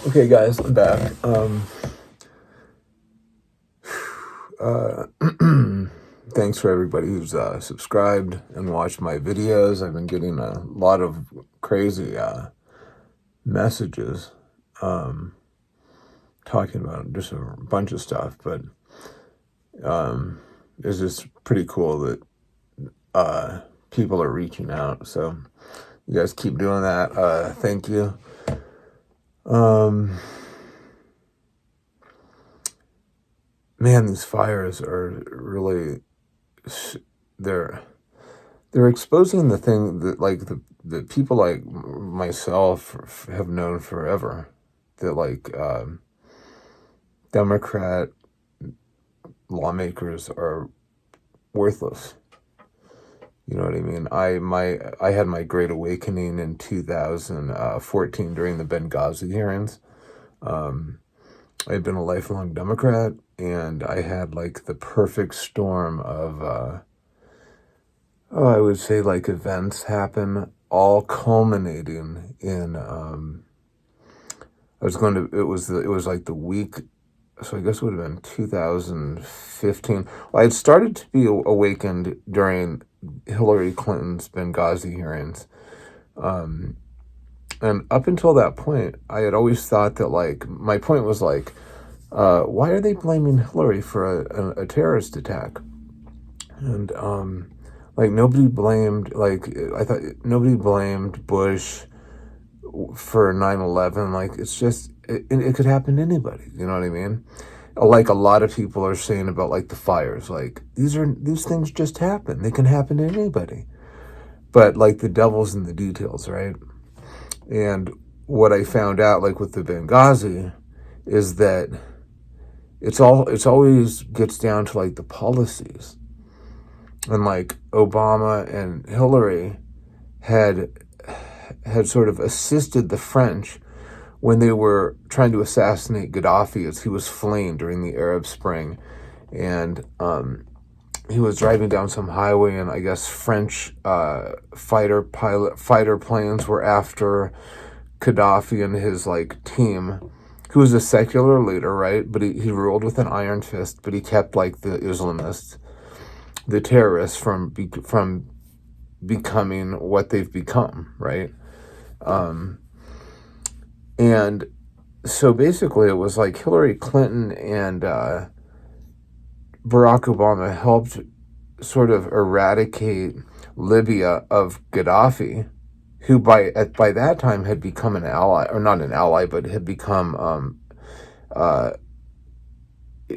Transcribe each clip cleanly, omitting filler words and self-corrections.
Okay, guys, I'm back. Uh, Thanks for everybody who's subscribed and watched my videos. I've been getting a lot of crazy messages talking about just a bunch of stuff, but it's just pretty cool that people are reaching out. So you guys keep doing that. Thank you. Man, these fires are really they're exposing the thing that the people like myself have known forever, that Democrat lawmakers are worthless. You know what I mean? I had my great awakening in 2014 during the Benghazi hearings. I'd been a lifelong Democrat, and I had like the perfect storm of I would say like events happen, all culminating in it was like the week, so I guess it would have been 2015. Well, I had started to be awakened during Hillary Clinton's Benghazi hearings. And up until that point, I had always thought that, like, my point was like, why are they blaming Hillary for a terrorist attack? And nobody blamed, I thought nobody blamed Bush for 9/11. Like, it's just, it could happen to anybody. You know what I mean? Like a lot of people are saying about like the fires, like these things just happen. They can happen to anybody. But like the devil's in the details, right? And what I found out, like with the Benghazi, is that it's always gets down to like the policies. And like Obama and Hillary had sort of assisted the French when they were trying to assassinate Gaddafi as he was fleeing during the Arab Spring. And he was driving down some highway, and I guess French fighter planes were after Gaddafi and his like team, who was a secular leader, right? But he ruled with an iron fist, but he kept like the Islamists, the terrorists, from becoming what they've become, right? And so basically it was like Hillary Clinton and Barack Obama helped sort of eradicate Libya of Gaddafi, who by that time had become an ally, or not an ally, but had become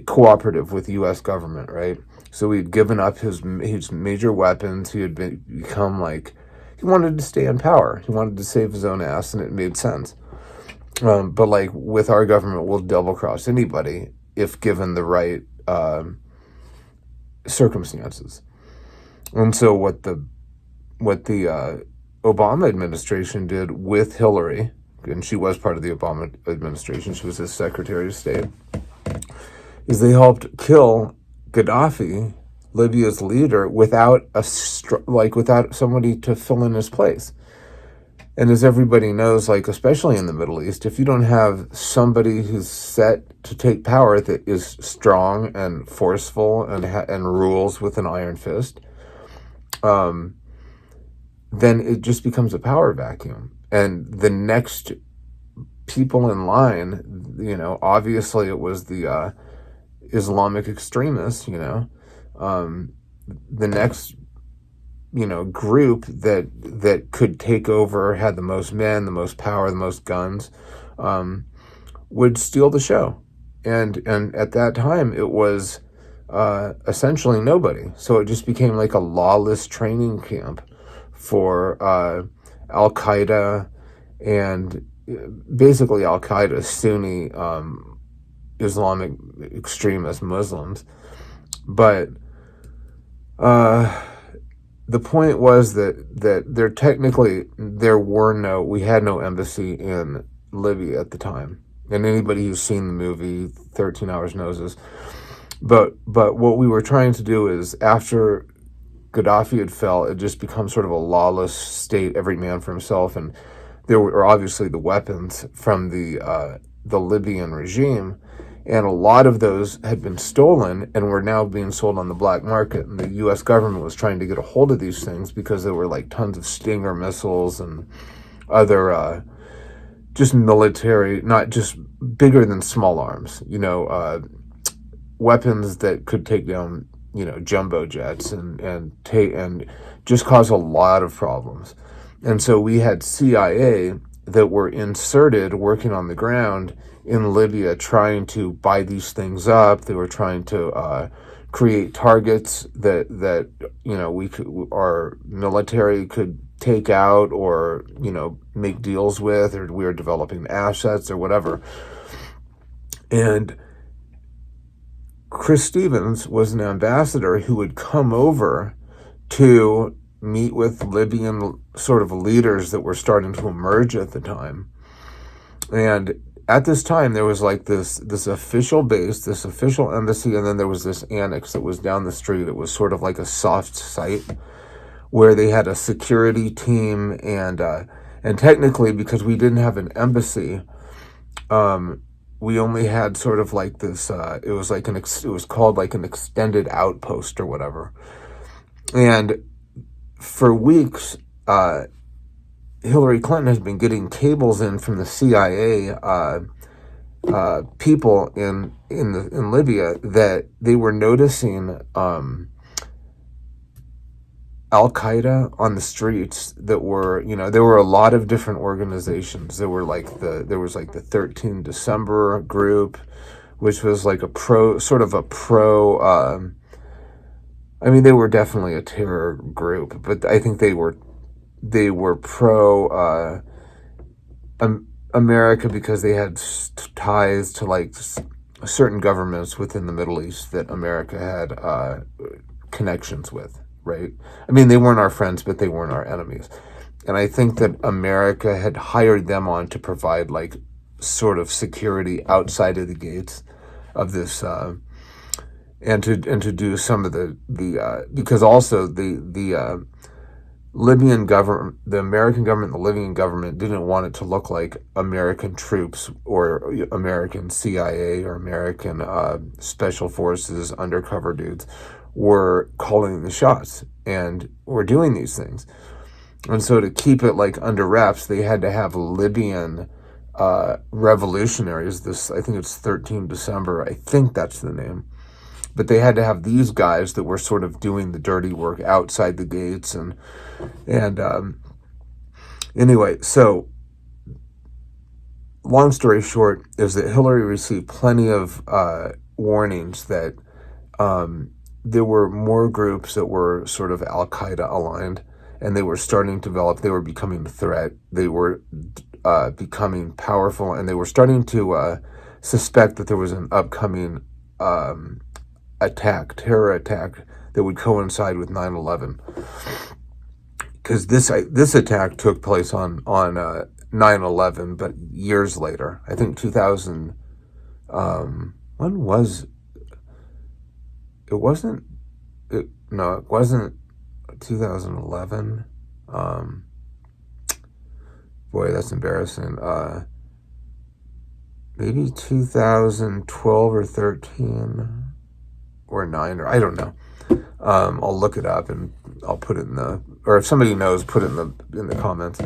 cooperative with the U.S. government, right? So he'd given up his major weapons. He had become like, he wanted to stay in power. He wanted to save his own ass, and it made sense. But like with our government, we'll double cross anybody if given the right circumstances. And so what the Obama administration did with Hillary, and she was part of the Obama administration, she was his Secretary of State, is they helped kill Gaddafi, Libya's leader, without somebody to fill in his place. And as everybody knows, like especially in the Middle East, if you don't have somebody who's set to take power that is strong and forceful and rules with an iron fist, then it just becomes a power vacuum. And the next people in line, obviously it was the Islamic extremists, the next group that could take over, had the most men, the most power, the most guns, would steal the show. And at that time it was essentially nobody. So it just became like a lawless training camp for Al-Qaeda, and basically Al-Qaeda, Sunni Islamic extremist Muslims. But the point was that we had no embassy in Libya at the time. And anybody who's seen the movie 13 Hours knows this. But what we were trying to do is, after Gaddafi had fell, it just become sort of a lawless state, every man for himself, and there were obviously the weapons from the Libyan regime, and a lot of those had been stolen and were now being sold on the black market. And the U.S. government was trying to get a hold of these things because there were like tons of Stinger missiles and other just military, not just bigger than small arms, weapons that could take down, jumbo jets and just cause a lot of problems. And so we had CIA that were inserted working on the ground in Libya trying to buy these things up. They were trying to create targets that our military could take out or, make deals with, or we were developing assets or whatever. And Chris Stevens was an ambassador who would come over to meet with Libyan sort of leaders that were starting to emerge at the time. And at this time, there was like this official base, this official embassy, and then there was this annex that was down the street. It was sort of like a soft site where they had a security team, and technically, because we didn't have an embassy, we only had sort of like this. It was called like an extended outpost or whatever, and for weeks, Hillary Clinton has been getting cables in from the CIA people in Libya that they were noticing Al Qaeda on the streets. That were, there were a lot of different organizations. There was like the 13 December group, which was like a pro. I mean, they were definitely a terror group, but I think they were pro America because they had ties to like certain governments within the Middle East that America had connections with, right? I mean, they weren't our friends, but they weren't our enemies. And I think that America had hired them on to provide like sort of security outside of the gates of this, and to do some of the because also the Libyan government, the American government, the Libyan government didn't want it to look like American troops or American CIA or American special forces undercover dudes were calling the shots and were doing these things. And so to keep it like under wraps, they had to have Libyan revolutionaries. I think it's 13 December. I think that's the name. But they had to have these guys that were sort of doing the dirty work outside the gates. And anyway, so long story short is that Hillary received plenty of warnings that there were more groups that were sort of Al-Qaeda aligned, and they were starting to develop. They were becoming a threat. They were becoming powerful, and they were starting to suspect that there was an upcoming terror attack that would coincide with 9/11. Because this attack took place on 9/11, but years later. I think 2000. When was it? Wasn't it? No, it wasn't 2011. Boy, that's embarrassing. Maybe 2012 or 13. Or 9, or I don't know. I'll look it up and I'll put it or if somebody knows, put it in the comments.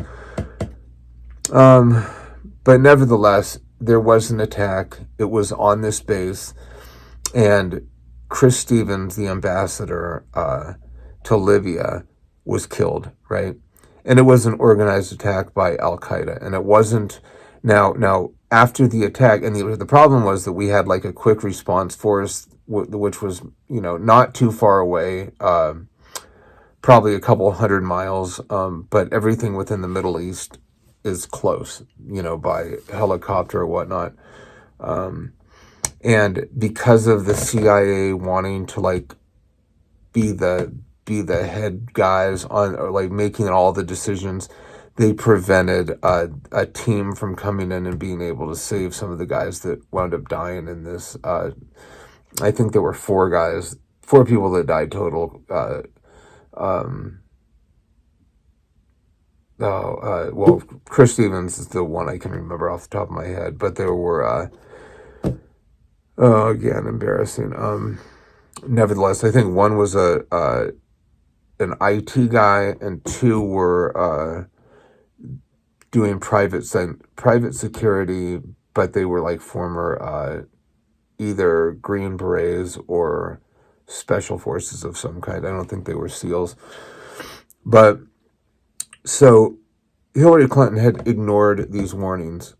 But nevertheless, there was an attack. It was on this base, and Chris Stevens, the ambassador to Libya, was killed, right? And it was an organized attack by Al Qaeda, and it wasn't now after the attack. And the problem was that we had like a quick response force, which was, not too far away, probably a couple 100 miles, but everything within the Middle East is close, by helicopter or whatnot. And because of the CIA wanting to like be the head guys on, or like making all the decisions, they prevented a team from coming in and being able to save some of the guys that wound up dying in this. I think there were 4 people that died total. Um, well, Chris Stevens is the one I can remember off the top of my head, but there were, oh, again, embarrassing. Nevertheless, I think one was an IT guy, and two were doing private security, but they were like former either Green Berets or special forces of some kind. I don't think they were SEALs. But so Hillary Clinton had ignored these warnings.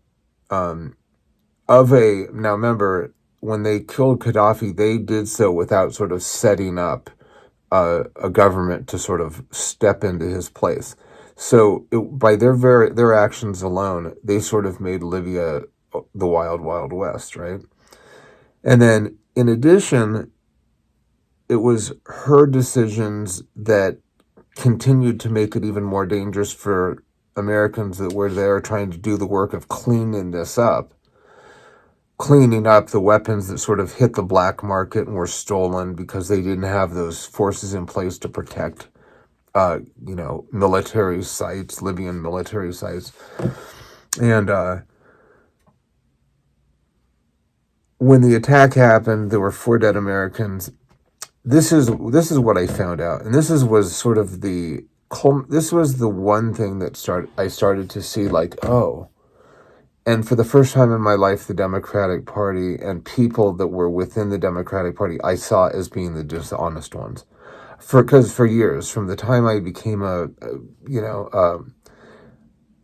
Now remember, when they killed Gaddafi, they did so without sort of setting up a government to sort of step into his place. So by their actions alone, they sort of made Libya the wild, wild west, right? And then in addition, it was her decisions that continued to make it even more dangerous for Americans that were there trying to do the work of cleaning up the weapons that sort of hit the black market and were stolen because they didn't have those forces in place to protect, military sites, Libyan military sites. And when the attack happened, there were 4 dead Americans. This is what I found out, and this was sort of this was the one thing that I started to see, like, oh. And for the first time in my life, the Democratic Party and people that were within the Democratic Party, I saw as being the dishonest ones. Because for years, from the time I became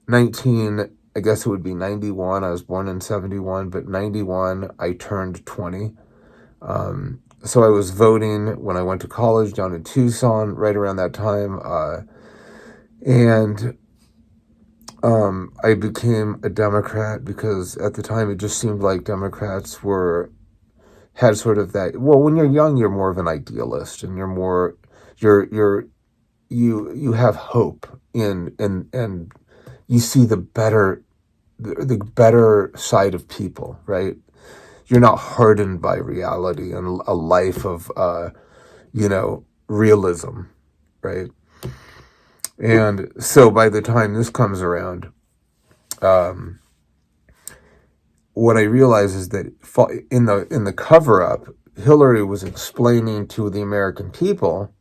19, I guess it would be 91. I was born in 71, but 91, I turned 20. So I was voting when I went to college down in Tucson, right around that time. And I became a Democrat because at the time it just seemed like Democrats had sort of that. Well, when you're young, you're more of an idealist, and you have hope and you see the better side of people, right? You're not hardened by reality and a life of realism, right? And so by the time this comes around, what I realize is that in the cover up, Hillary was explaining to the American people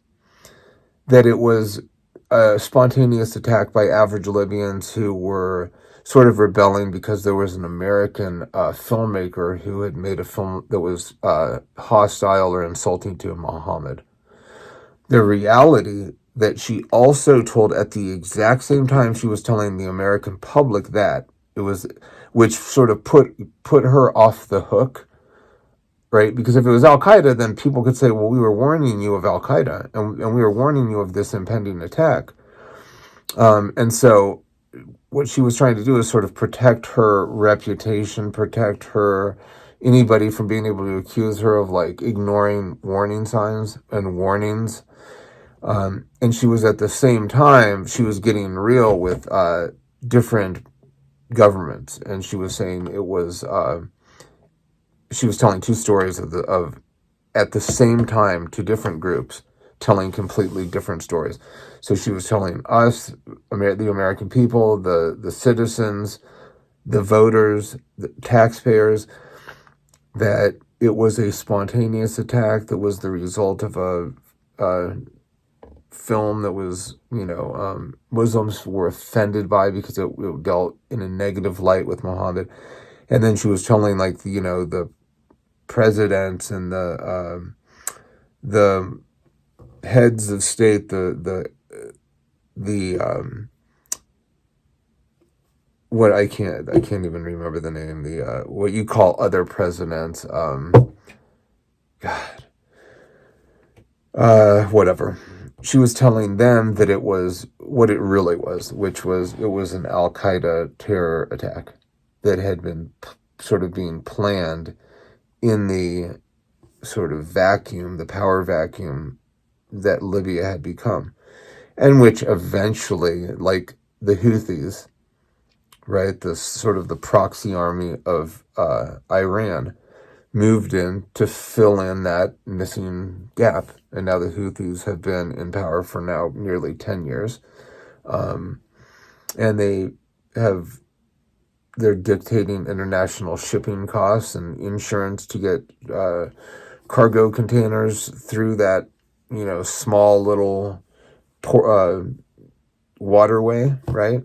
that it was a spontaneous attack by average Libyans who were sort of rebelling because there was an American filmmaker who had made a film that was hostile or insulting to Muhammad. The reality that she also told at the exact same time she was telling the American public that it was, which sort of put her off the hook, right? Because if it was Al-Qaeda, then people could say, well, we were warning you of Al-Qaeda and we were warning you of this impending attack. And so what she was trying to do is sort of protect her reputation, protect anybody from being able to accuse her of like ignoring warning signs and warnings. And she was at the same time, she was getting real with different governments. And she was saying she was telling 2 stories of at the same time, 2 different groups telling completely different stories. So she was telling us, the American people, the citizens, the voters, the taxpayers, that it was a spontaneous attack that was the result of a film that was, Muslims were offended by because it dealt in a negative light with Muhammad. And then she was telling, like, the presidents and the heads of state, what I can't even remember the name, what you call other presidents, whatever. She was telling them that it was what it really was, which was it was an Al-Qaeda terror attack that had been sort of being planned in the sort of vacuum, the power vacuum that Libya had become, and which eventually, like the Houthis, right, the sort of the proxy army of Iran, moved in to fill in that missing gap. And now the Houthis have been in power for now nearly 10 years. And they're dictating international shipping costs and insurance to get cargo containers through that, small little waterway, right?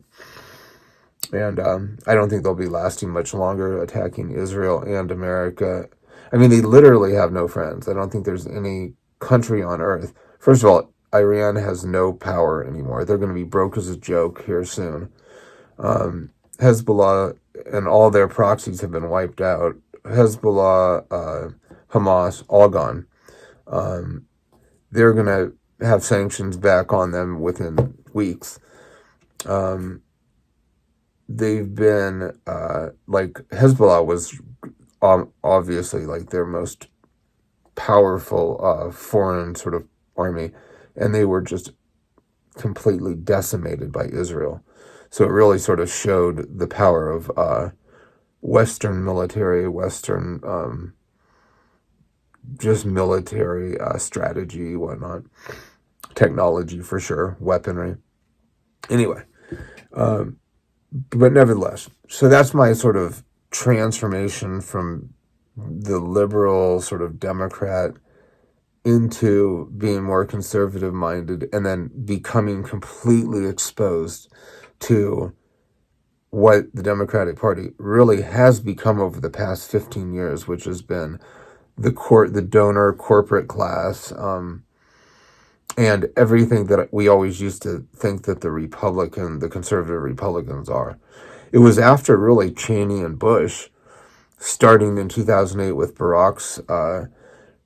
And I don't think they'll be lasting much longer, attacking Israel and America. I mean, they literally have no friends. I don't think there's any country on earth. First of all, Iran has no power anymore. They're going to be broke as a joke here soon. Hezbollah and all their proxies have been wiped out. Hezbollah, Hamas, all gone. They're going to have sanctions back on them within weeks. They've been, Hezbollah was obviously like their most powerful foreign sort of army, and they were just completely decimated by Israel. So it really sort of showed the power of Western military, Western just military strategy, whatnot, technology for sure, weaponry. Anyway, but nevertheless, so that's my sort of transformation from the liberal sort of Democrat into being more conservative minded, and then becoming completely exposed to what the Democratic Party really has become over the past 15 years, which has been the donor corporate class, and everything that we always used to think that the conservative Republicans are. It was after really Cheney and Bush, starting in 2008 with Barack's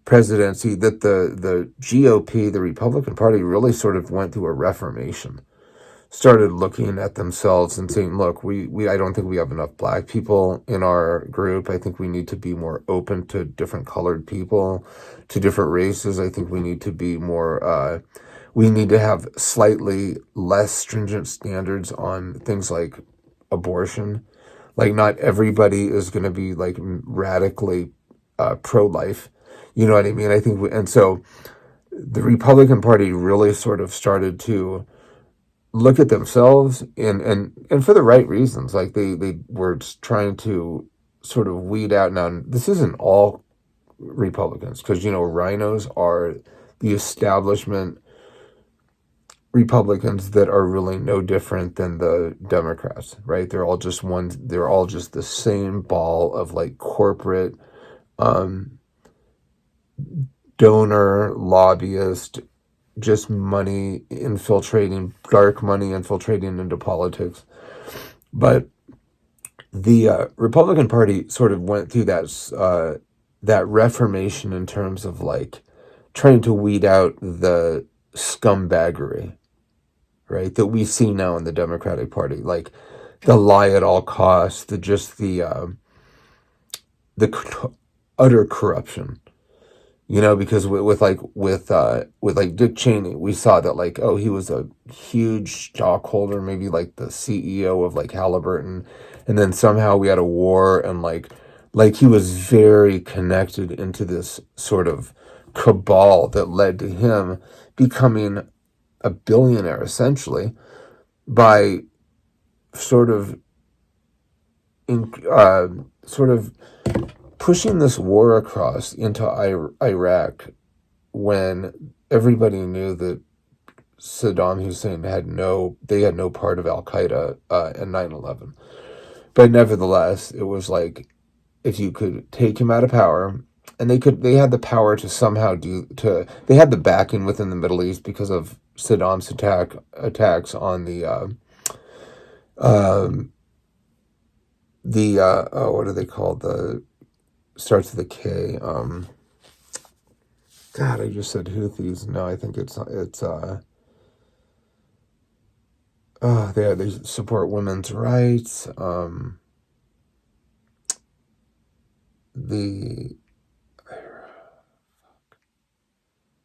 presidency, that the GOP, the Republican Party, really sort of went through a reformation. Started looking at themselves and saying, look, I don't think we have enough black people in our group. I think we need to be more open to different colored people, to different races. I think we need to be more, we need to have slightly less stringent standards on things like abortion. Like, not everybody is going to be like radically pro-life. You know what I mean? I think, and so the Republican Party really sort of started to look at themselves and for the right reasons. Like they were trying to sort of weed out. Now, this isn't all Republicans, because, rhinos are the establishment Republicans that are really no different than the Democrats, right? They're all just the same ball of like corporate, donor, lobbyist, just dark money infiltrating into politics. But the Republican Party sort of went through that reformation in terms of like trying to weed out the scumbaggery, right, that we see now in the Democratic Party, like the lie at all costs, the utter corruption. Because with Dick Cheney, we saw that like, oh, he was a huge stockholder, maybe like the CEO of like Halliburton, and then somehow we had a war, and like he was very connected into this sort of cabal that led to him becoming a billionaire essentially by sort of pushing this war across into Iraq when everybody knew that Saddam Hussein had no part of Al-Qaeda in 9/11. But nevertheless, it was like, if you could take him out of power, and they had the power to somehow they had the backing within the Middle East because of Saddam's attacks on what are they called? Starts with a K. God, I just said Houthis. No, I think it's they support women's rights.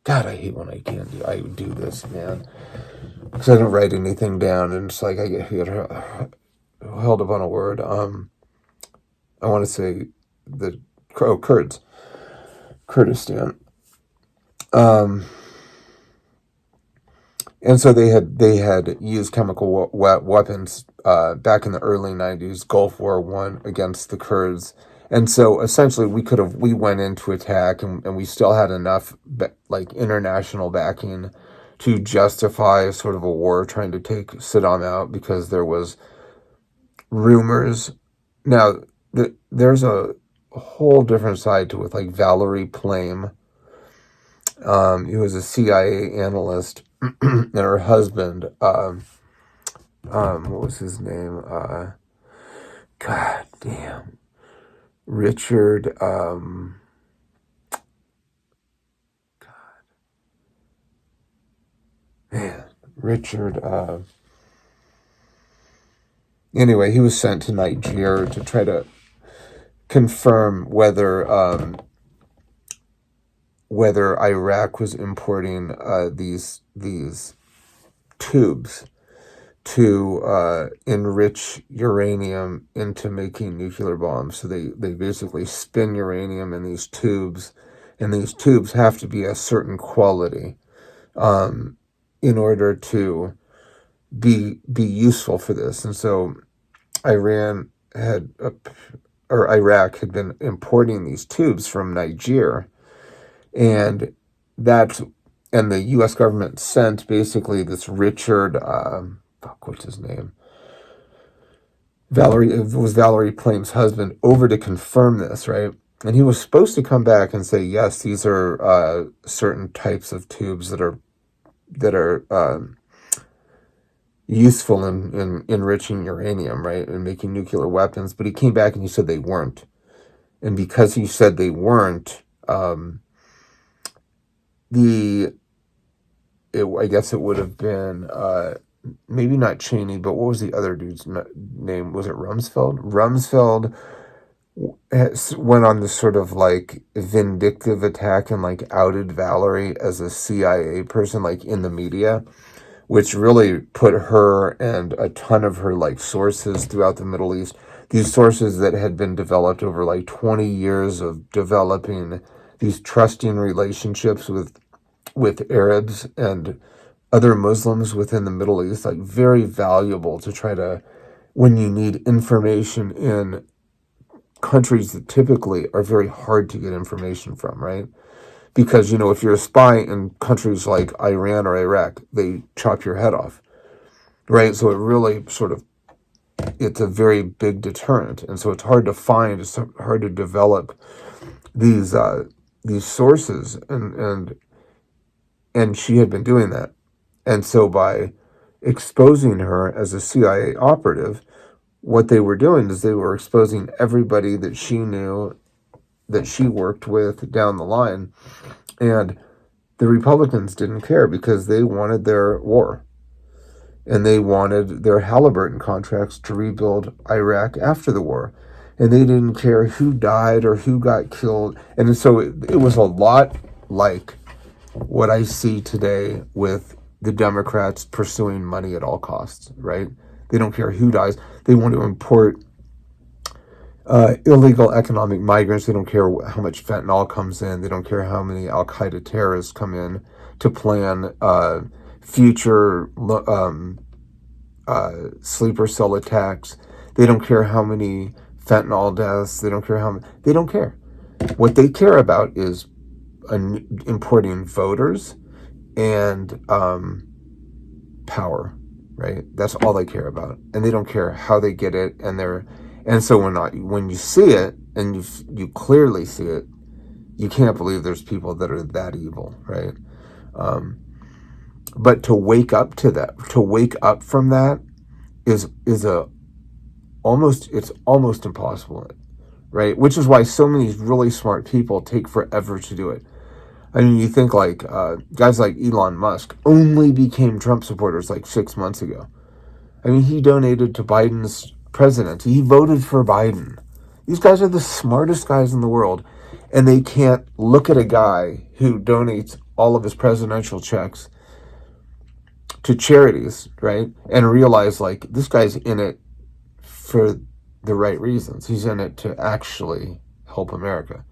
God, I hate when I do this, man, because I don't write anything down, and it's like I get held up on a word. I want to say the Kurds. Kurdistan. Um, and so they had used chemical weapons back in the early 90s, Gulf War One, against the Kurds. And so essentially we went in to attack, and we still had enough like international backing to justify sort of a war trying to take Saddam out, because there was rumors. Now, there's a whole different side to it, like Valerie Plame. He was a CIA analyst, and her husband, what was his name? God damn, Richard. Man, Richard. Anyway, he was sent to Nigeria to try to confirm whether Iraq was importing these tubes to enrich uranium into making nuclear bombs. So they basically spin uranium in these tubes, and these tubes have to be a certain quality in order to be useful for this. And so Iraq had been importing these tubes from Niger, and the U.S. government sent basically this Richard, what's his name? It was Valerie Plame's husband, over to confirm this, right? And he was supposed to come back and say, yes, these are certain types of tubes that are useful in enriching uranium, right, and making nuclear weapons. But he came back and he said they weren't. And because he said they weren't, I guess it would have been maybe not Cheney, but what was the other dude's name? Was it Rumsfeld? Rumsfeld went on this sort of like vindictive attack and like outed Valerie as a CIA person, like in the media, which really put her and a ton of her like sources throughout the Middle East, these sources that had been developed over like 20 years of developing these trusting relationships with Arabs and other Muslims within the Middle East, like very valuable to try to, when you need information in countries that typically are very hard to get information from, right? Because, if you're a spy in countries like Iran or Iraq, they chop your head off, right? So it really it's a very big deterrent. And so it's hard to find, it's hard to develop these sources, and she had been doing that. And so by exposing her as a CIA operative, what they were doing is they were exposing everybody that she knew, that she worked with down the line. And the Republicans didn't care, because they wanted their war. And they wanted their Halliburton contracts to rebuild Iraq after the war. And they didn't care who died or who got killed. And so it was a lot like what I see today with the Democrats pursuing money at all costs, right? They don't care who dies. They want to import illegal economic migrants. They don't care how much fentanyl comes in. They don't care how many Al-Qaeda terrorists come in to plan future sleeper cell attacks. They don't care how many fentanyl deaths. They don't care they don't care. What they care about is importing voters and power, right? That's all they care about, and they don't care how they get it. And so when you see it, and you clearly see it, you can't believe there's people that are that evil, right? But to wake up to that, to wake up from that, is almost impossible, right? Which is why so many really smart people take forever to do it. I mean, you think like guys like Elon Musk only became Trump supporters like 6 months ago. I mean, he donated to Biden's presidency. He voted for Biden. These guys are the smartest guys in the world, and they can't look at a guy who donates all of his presidential checks to charities, right, and realize like this guy's in it for the right reasons. He's in it to actually help America.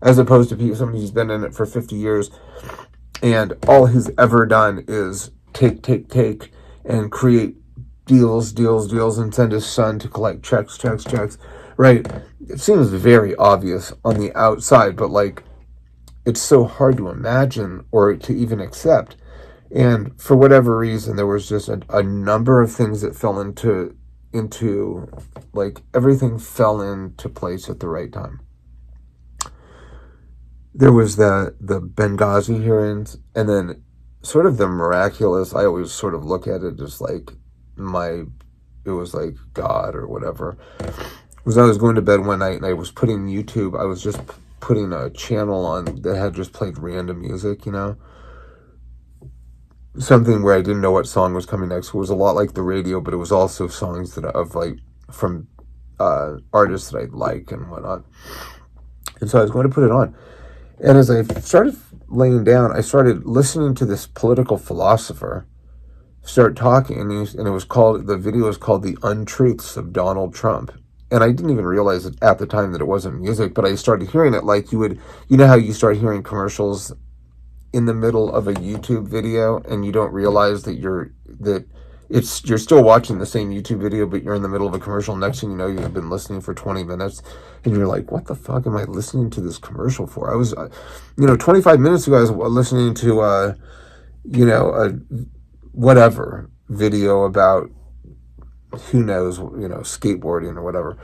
as opposed to somebody who's been in it for 50 years and all he's ever done is take, and create deals, and send his son to collect checks, right? It seems very obvious on the outside, but like it's so hard to imagine or to even accept. And for whatever reason, there was just a number of things that fell into like everything fell into place at the right time. There was the Benghazi hearings, and then sort of the miraculous. I always sort of look at it as like it was like God or whatever. Was I was going to bed one night and I was putting YouTube. I was just putting a channel on that had just played random music, something where I didn't know what song was coming next. It was a lot like the radio, but it was also songs that of like from artists that I like and whatnot. And so I was going to put it on. And as I started laying down, I started listening to this political philosopher start talking, and it was called, the video was called "The Untruths of Donald Trump." And I didn't even realize it at the time that it wasn't music, but I started hearing it like you know how you start hearing commercials in the middle of a YouTube video, and you don't realize that you're still watching the same YouTube video, but you're in the middle of a commercial. Next thing you know, you've been listening for 20 minutes, and you're like, what the fuck am I listening to this commercial for? I was, 25 minutes ago, I was listening to, a whatever video about who knows, skateboarding or whatever.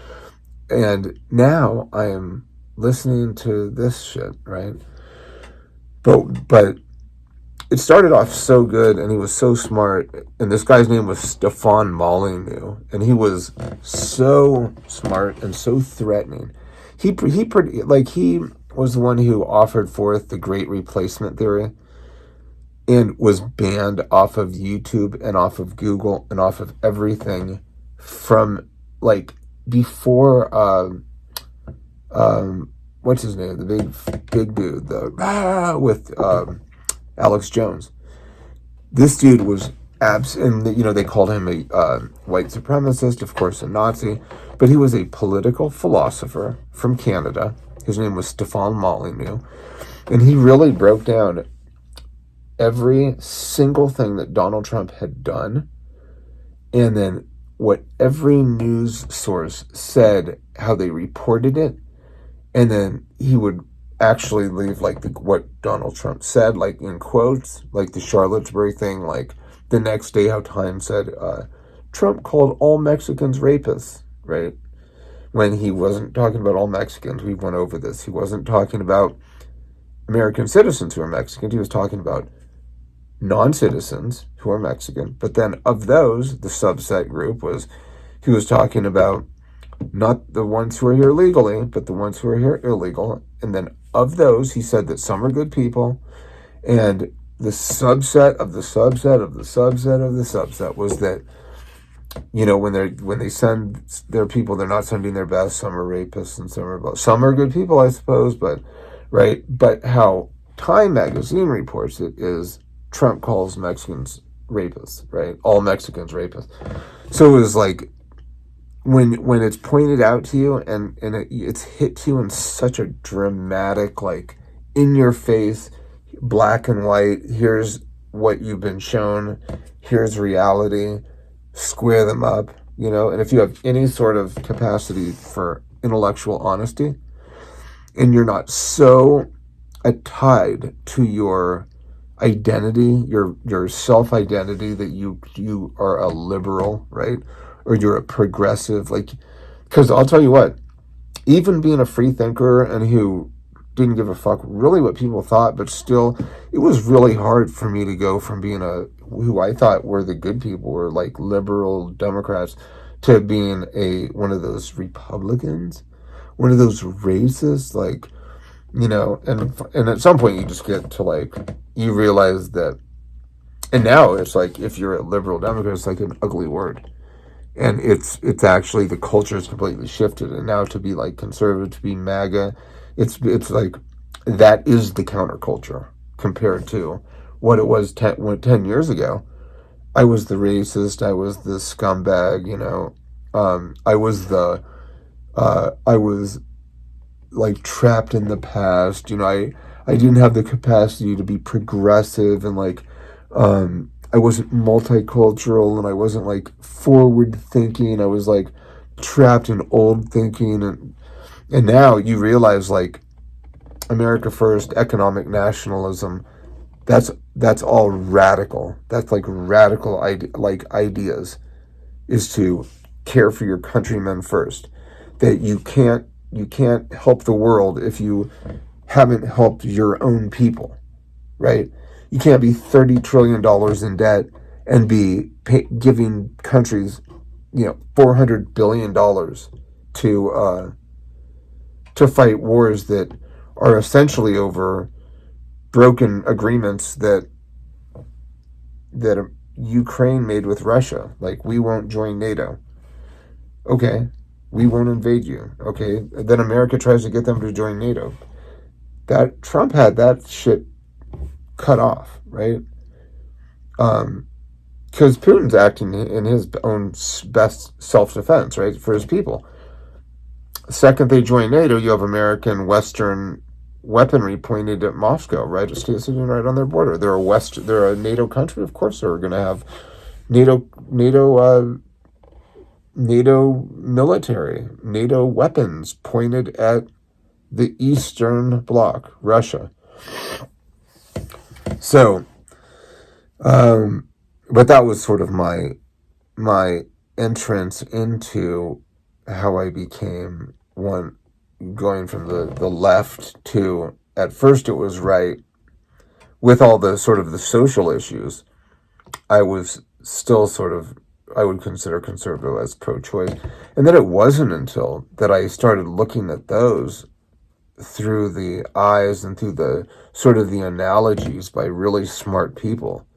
And now I am listening to this shit, right? But it started off so good, and he was so smart. And this guy's name was Stefan Molyneux, and he was so smart and so threatening. He was the one who offered forth the Great Replacement theory, and was banned off of YouTube and off of Google and off of everything from like before. What's his name? The big dude, with Alex Jones. This dude was and they called him a white supremacist, of course, a Nazi, but he was a political philosopher from Canada. His name was Stefan Molyneux, and he really broke down every single thing that Donald Trump had done, and then what every news source said, how they reported it, and then he would actually leave like what Donald Trump said, like in quotes, like the Charlottesbury thing, like the next day how Time said, Trump called all Mexicans rapists, right? When he wasn't talking about all Mexicans. We went over this. He wasn't talking about American citizens who are Mexican. He was talking about non-citizens who are Mexican. But then of those, the subset group he was talking about not the ones who are here legally, but the ones who are here illegal. And then of those, he said that some are good people, and the subset of the subset of the subset of the subset was that, when they send their people, they're not sending their best. Some are rapists and some are good people, I suppose, but right. But how Time magazine reports it is Trump calls Mexicans rapists, right? All Mexicans rapists. So it was like, when it's pointed out to you and it's hit you in such a dramatic, like in your face, black and white, here's what you've been shown, here's reality, square them up, and if you have any sort of capacity for intellectual honesty, and you're not so tied to your identity, your self-identity, that you are a liberal, right? Or you're a progressive, because I'll tell you what, even being a free thinker and who didn't give a fuck really what people thought, but still, it was really hard for me to go from being who I thought were the good people, were like liberal Democrats, to being one of those Republicans, one of those racists, and at some point you just get to you realize that, and now it's like, if you're a liberal Democrat, it's like an ugly word. And it's actually, the culture is completely shifted, and now to be like conservative, to be MAGA, it's like, that is the counterculture compared to what it was 10 years ago. I was the racist, I was the scumbag, I was like trapped in the past. I didn't have the capacity to be progressive, and like I wasn't multicultural, and I wasn't like forward thinking. I was like trapped in old thinking, and now you realize like America first, economic nationalism. That's all radical. That's like radical ideas, is to care for your countrymen first. That you can't help the world if you haven't helped your own people, right? You can't be $30 trillion in debt and be giving countries, $400 billion to fight wars that are essentially over broken agreements that Ukraine made with Russia. Like, we won't join NATO. Okay, we won't invade you. Okay, then America tries to get them to join NATO. That Trump had that shit cut off, right? Because Putin's acting in his own best self-defense, right, for his people. The second they join NATO, you have American Western weaponry pointed at Moscow, right? It's sitting right on their border. They're a NATO country, of course. They're going to have NATO military, NATO weapons pointed at the Eastern Bloc, Russia. So, but that was sort of my entrance into how I became one, going from the left to, at first it was right, with all the sort of the social issues. I was still sort of, I would consider conservative as pro-choice. And then it wasn't until that I started looking at those through the eyes and through the sort of the analogies by really smart people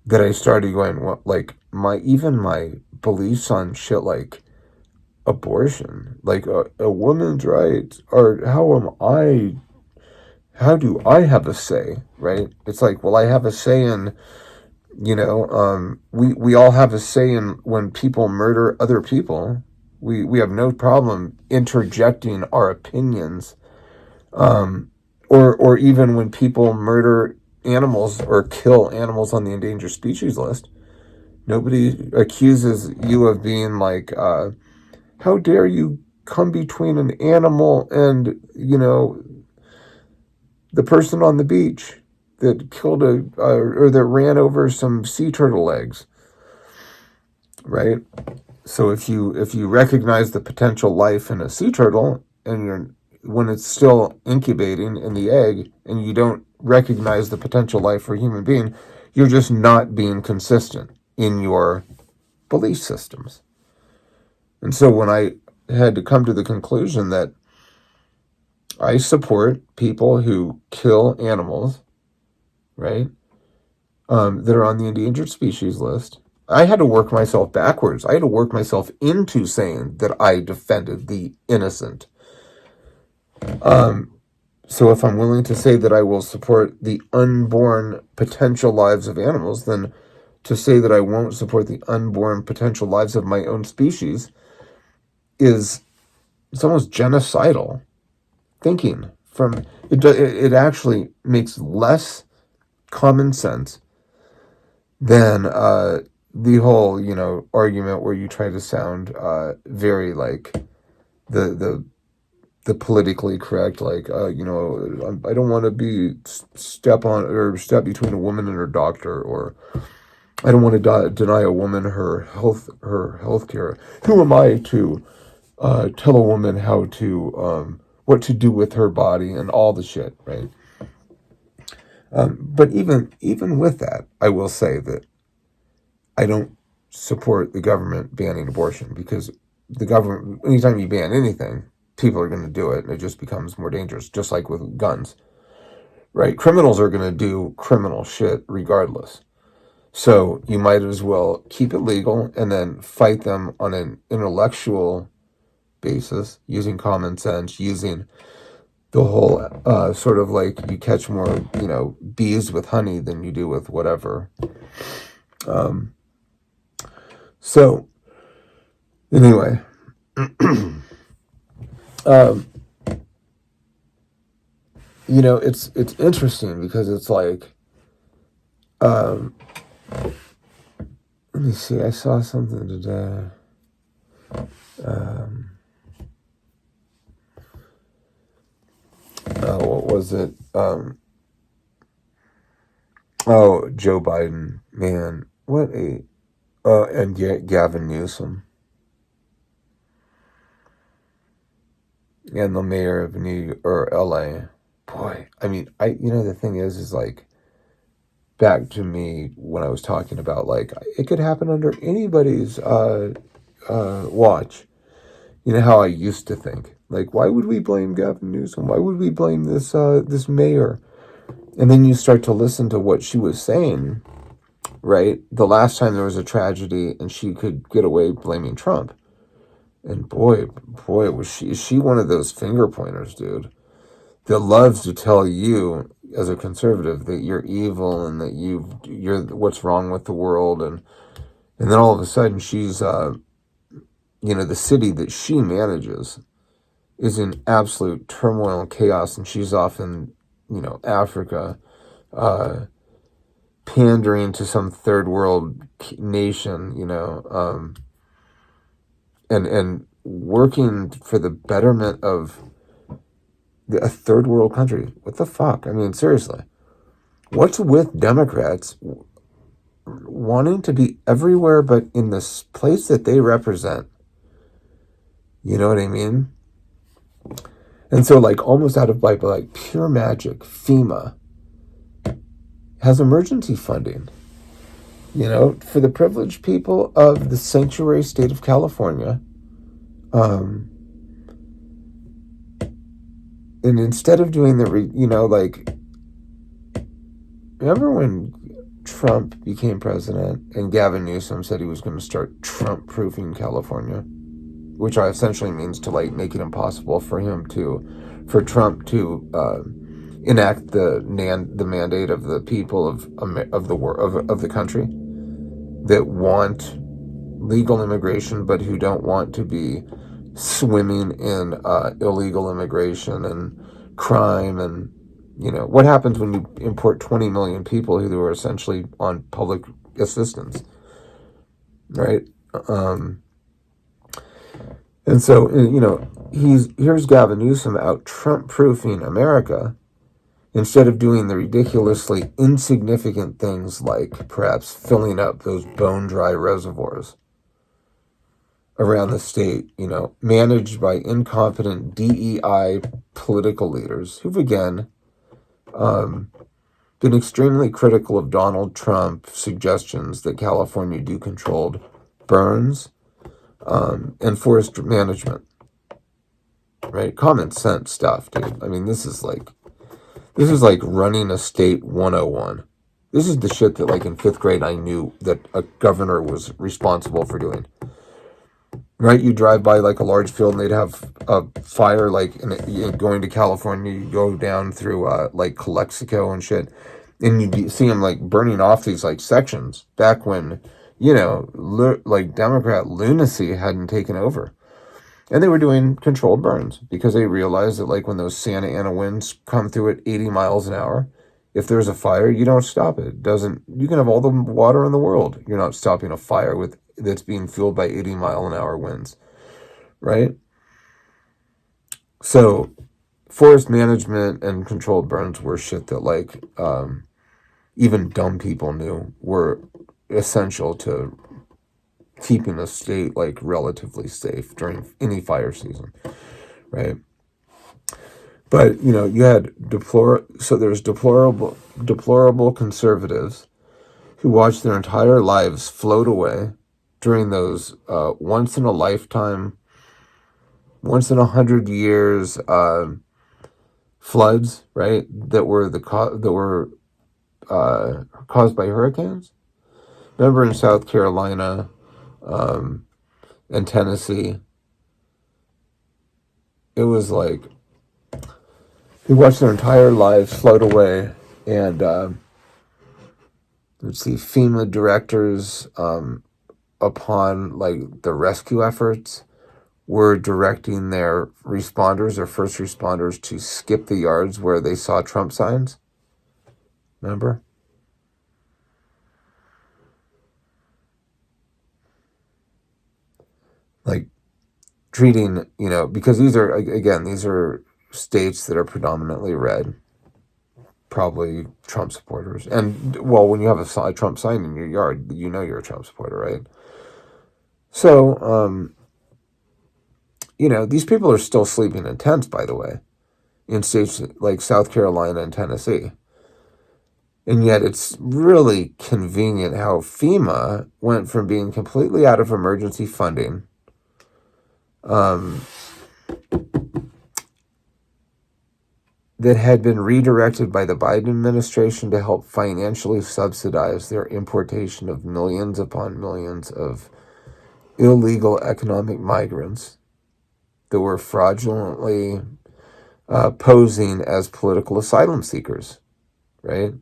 that I started going, well, like, even my beliefs on shit like abortion, like a woman's rights, or how do I have a say, right? It's like, well, I have a say in, we all have a say in when people murder other people. We have no problem interjecting our opinions, or even when people murder animals or kill animals on the endangered species list. Nobody accuses you of being like, how dare you come between an animal and, the person on the beach that killed or that ran over some sea turtle eggs, right? So if you recognize the potential life in a sea turtle, and when it's still incubating in the egg, and you don't recognize the potential life for a human being, you're just not being consistent in your belief systems. And so when I had to come to the conclusion that I support people who kill animals, right, that are on the endangered species list, I had to work myself backwards. I had to work myself into saying that I defended the innocent. So if I'm willing to say that I will support the unborn potential lives of animals, then to say that I won't support the unborn potential lives of my own species it's almost genocidal thinking. It actually makes less common sense than the whole argument where you try to sound very like the politically correct, like I don't want to be step between a woman and her doctor, or I don't want to deny a woman her health care. Who am I to tell a woman how to what to do with her body and all the shit, right? But even with that, I will say that I don't support the government banning abortion, because the government, anytime you ban anything, people are going to do it, and it just becomes more dangerous, just like with guns, right? Criminals are going to do criminal shit regardless. So you might as well keep it legal and then fight them on an intellectual basis, using common sense, using the whole sort of like, you catch more, bees with honey than you do with whatever. So anyway, it's interesting because it's like, um, let me see. I saw something today. Um, what was it? Joe Biden, man, what a and Gavin Newsom and the mayor of LA. Boy, I mean, the thing is like, back to me when I was talking about like it could happen under anybody's watch. You know how I used to think, like, why would we blame Gavin Newsom? Why would we blame this mayor? And then you start to listen to what she was saying, right? The last time there was a tragedy and she could get away blaming Trump. And boy, is she one of those finger pointers, dude, that loves to tell you as a conservative that you're evil and that you're what's wrong with the world. And then all of a sudden she's, the city that she manages is in absolute turmoil and chaos, and she's off in, Africa, pandering to some third world nation, and working for the betterment of a third world country. What the fuck? I mean, seriously, what's with Democrats wanting to be everywhere but in this place that they represent? You know what I mean? And so, like, almost out of like pure magic, FEMA has emergency funding, for the privileged people of the sanctuary state of California. And instead of doing remember when Trump became president and Gavin Newsom said he was going to start Trump-proofing California, which essentially means to like make it impossible for Trump to enact the mandate of the people of the country that want legal immigration, but who don't want to be swimming in illegal immigration and crime. And what happens when you import 20 million people who are essentially on public assistance, right? And so, here's Gavin Newsom out Trump-proofing America instead of doing the ridiculously insignificant things like perhaps filling up those bone-dry reservoirs around the state, managed by incompetent DEI political leaders who've, again, been extremely critical of Donald Trump's suggestions that California do controlled burns and forest management, right? Common sense stuff, dude. I mean, this is like running a state 101. This is the shit that, like, in 5th grade I knew that a governor was responsible for doing. Right? You drive by, like, a large field and they'd have a fire, like, going to California. You go down through, like, Calexico and shit, and you'd see them, like, burning off these, like, sections back when, like, Democrat lunacy hadn't taken over. And they were doing controlled burns because they realized that, like, when those Santa Ana winds come through at 80 miles an hour, if there's a fire, you don't stop it. You can have all the water in the world. You're not stopping a fire that's being fueled by 80-mile-an-hour winds, right? So forest management and controlled burns were shit that, like, even dumb people knew were essential to keeping the state, like, relatively safe during any fire season, right? But, you had there's deplorable conservatives who watched their entire lives float away during those once in a lifetime, once in 100 years floods, right? That were caused by hurricanes. Remember in South Carolina and Tennessee, it was like they watched their entire lives float away, and let's see, FEMA directors, upon like the rescue efforts, were directing their responders or first responders to skip the yards where they saw Trump signs. Remember? Like treating, because these are states that are predominantly red, probably Trump supporters. And, well, when you have a Trump sign in your yard, you're a Trump supporter, right? So, these people are still sleeping in tents, by the way, in states like South Carolina and Tennessee. And yet it's really convenient how FEMA went from being completely out of emergency funding that had been redirected by the Biden administration to help financially subsidize their importation of millions upon millions of illegal economic migrants that were fraudulently posing as political asylum seekers, right?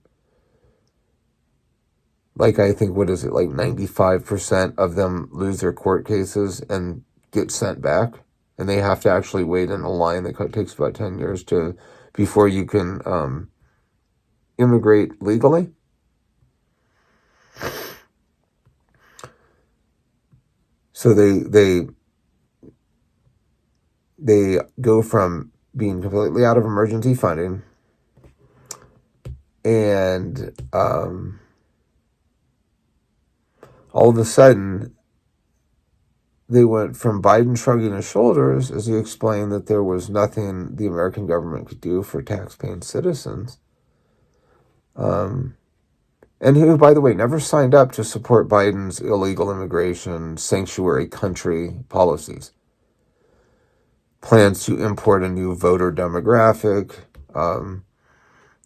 Like, I think, what is it, like 95% of them lose their court cases and get sent back, and they have to actually wait in a line that takes about 10 years before you can immigrate legally. So they go from being completely out of emergency funding and all of a sudden they went from Biden shrugging his shoulders as he explained that there was nothing the American government could do for tax-paying citizens, and who, by the way, never signed up to support Biden's illegal immigration sanctuary country policies. Plans to import a new voter demographic.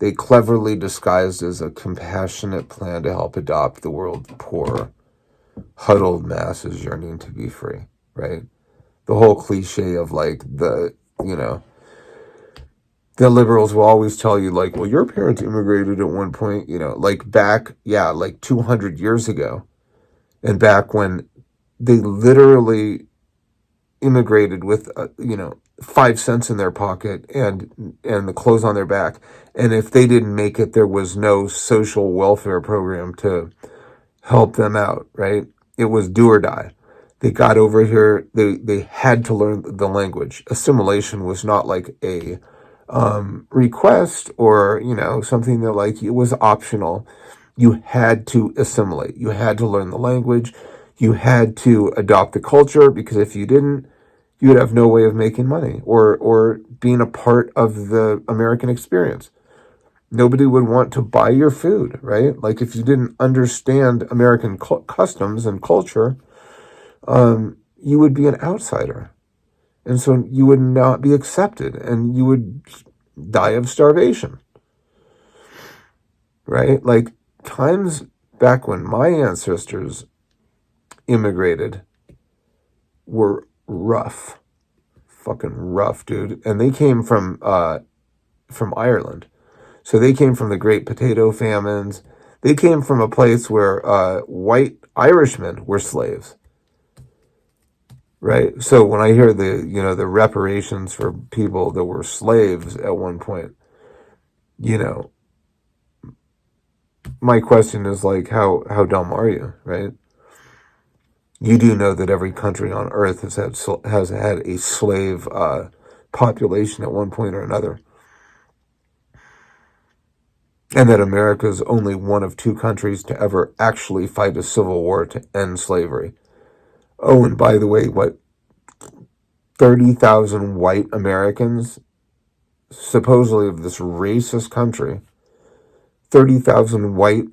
They cleverly disguised as a compassionate plan to help adopt the world's poor, huddled masses yearning to be free, right? The whole cliche of like the liberals will always tell you like, well, your parents immigrated at one point, like back, like 200 years ago. And back when they literally immigrated with, 5 cents in their pocket and the clothes on their back. And if they didn't make it, there was no social welfare program to help them out, right? It was do or die. They got over here. They had to learn the language. Assimilation was not like a request or, something that like it was optional. You had to assimilate. You had to learn the language. You had to adopt the culture, because if you didn't, you would have no way of making money or being a part of the American experience. Nobody would want to buy your food, right? Like if you didn't understand American customs and culture, you would be an outsider. And so you would not be accepted and you would die of starvation, right? Like times back when my ancestors immigrated were rough, fucking rough, dude. And they came from Ireland. So they came from the Great Potato Famines. They came from a place where white Irishmen were slaves, right? So when I hear the reparations for people that were slaves at one point, my question is like, how dumb are you, right? You do know that every country on earth has had a slave population at one point or another. And that America is only one of 2 countries to ever actually fight a civil war to end slavery. Oh, and by the way, 30,000 white Americans, supposedly of this racist country, 30,000 white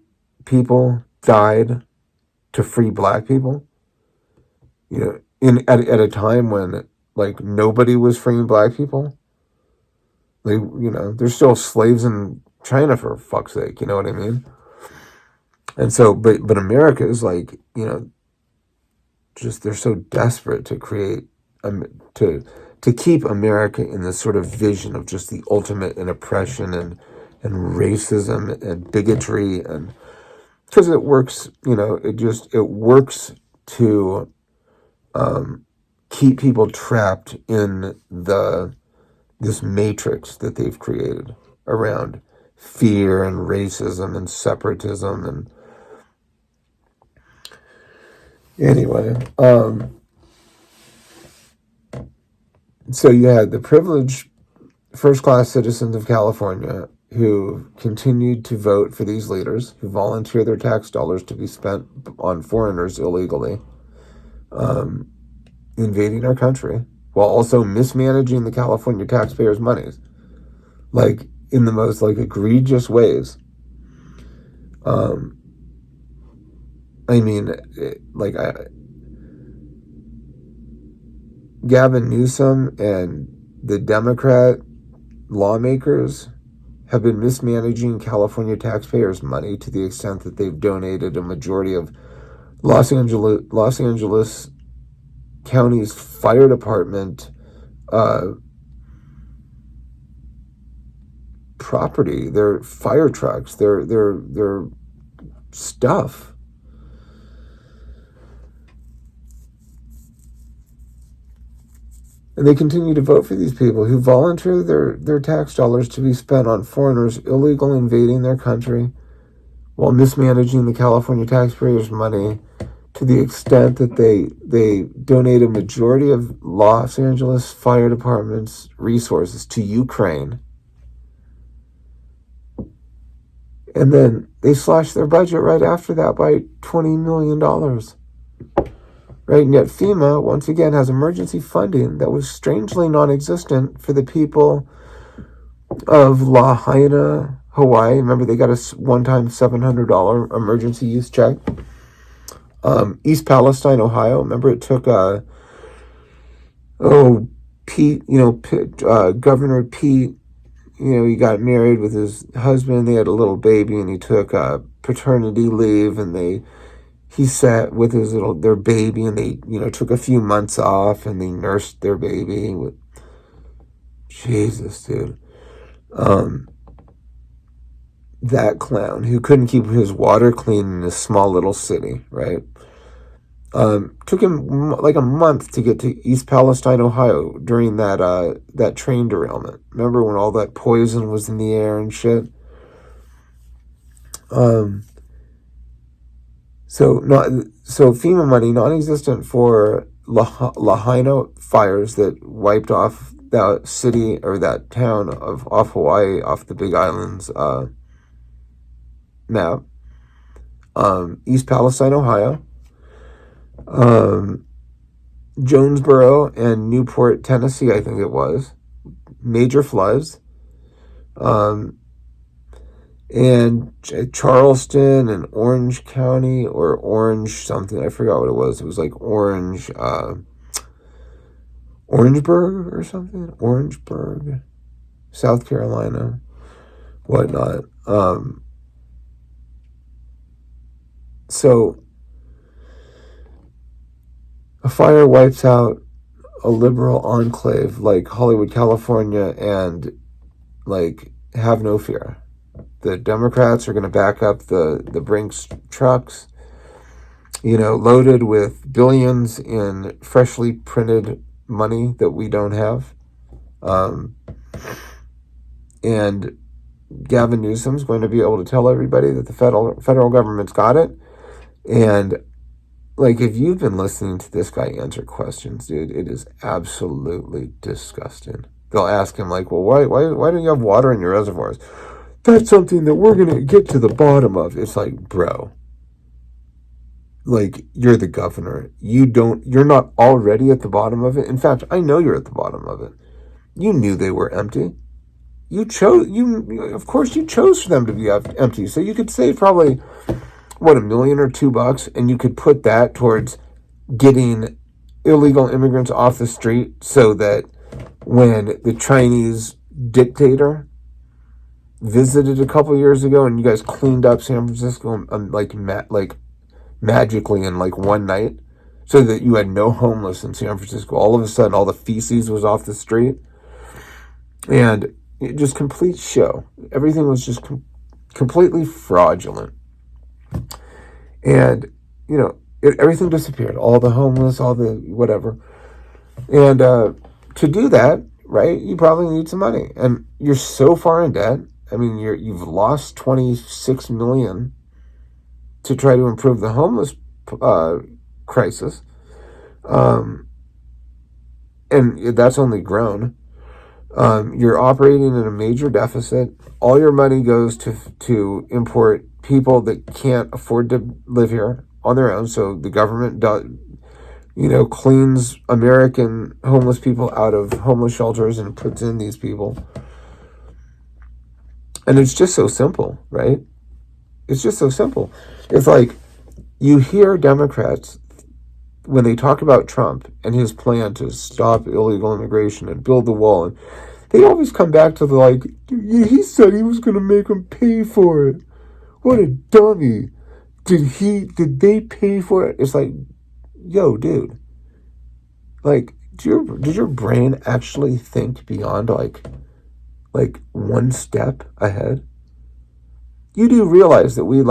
people died to free black people. At a time when like nobody was freeing black people. There's still slaves in China, for fuck's sake, you know what I mean? And so, but America is like, just they're so desperate to create, to keep America in this sort of vision of just the ultimate in oppression and racism and bigotry, and because it works, it works to keep people trapped in this matrix that they've created around fear and racism and separatism. And anyway, so you had the privileged first-class citizens of California who continued to vote for these leaders, who volunteer their tax dollars to be spent on foreigners illegally, invading our country, while also mismanaging the California taxpayers' monies, like in the most like egregious ways. I mean, Gavin Newsom and the Democrat lawmakers have been mismanaging California taxpayers' money to the extent that they've donated a majority of Los Angeles County's fire department property, their fire trucks, their stuff. And they continue to vote for these people who volunteer their tax dollars to be spent on foreigners illegally invading their country while mismanaging the California taxpayers' money to the extent that they donate a majority of Los Angeles Fire Department's resources to Ukraine. And then they slash their budget right after that by $20 million. Right, and yet FEMA, once again, has emergency funding that was strangely non-existent for the people of Lahaina, Hawaii. Remember, they got a one-time $700 emergency use check. East Palestine, Ohio. Remember, it took Pete, Governor Pete. He got married with his husband. They had a little baby, and he took paternity leave, and he sat with their baby, and they, took a few months off, and they nursed their baby. Jesus, dude. That clown who couldn't keep his water clean in this small little city, right? Took him like a month to get to East Palestine, Ohio during that train derailment. Remember when all that poison was in the air and shit? So FEMA money non-existent for Lahaina fires that wiped off that city or that town off Hawaii, off the Big Islands map. East Palestine, Ohio. Jonesboro and Newport, Tennessee, I think it was. Major floods. And Charleston and Orange County, or Orange something, I forgot what it was. It was like Orange, Orangeburg or something? Orangeburg, South Carolina, whatnot. So a fire wipes out a liberal enclave like Hollywood, California, and have no fear. The Democrats are going to back up the Brinks trucks, loaded with billions in freshly printed money that we don't have. And Gavin Newsom's going to be able to tell everybody that the federal government's got it. And if you've been listening to this guy answer questions, dude, it is absolutely disgusting. They'll ask him well, why don't you have water in your reservoirs? That's something that we're going to get to the bottom of. It's bro, you're the governor. You're not already at the bottom of it. In fact, I know you're at the bottom of it. You knew they were empty. Of course you chose for them to be empty. So you could save probably, $1 million or $2, and you could put that towards getting illegal immigrants off the street so that when the Chinese dictator visited a couple years ago and you guys cleaned up San Francisco magically in one night so that you had no homeless in San Francisco. All of a sudden, all the feces was off the street. And it just complete show. Everything was just completely fraudulent. And, everything disappeared. All the homeless, all the whatever. And to do that, right, you probably need some money. And you're so far in debt. I mean, you've lost 26 million to try to improve the homeless uh, crisis, um, and that's only grown. You're operating in a major deficit. All your money goes to import people that can't afford to live here on their own. So the government does, cleans American homeless people out of homeless shelters and puts in these people. And it's just so simple, right? It's just so simple. It's like you hear Democrats, when they talk about Trump and his plan to stop illegal immigration and build the wall, and they always come back to he said he was going to make them pay for it. What a dummy. Did they pay for it? It's like, yo, dude, like, did your brain actually think beyond like one step ahead? You do realize that we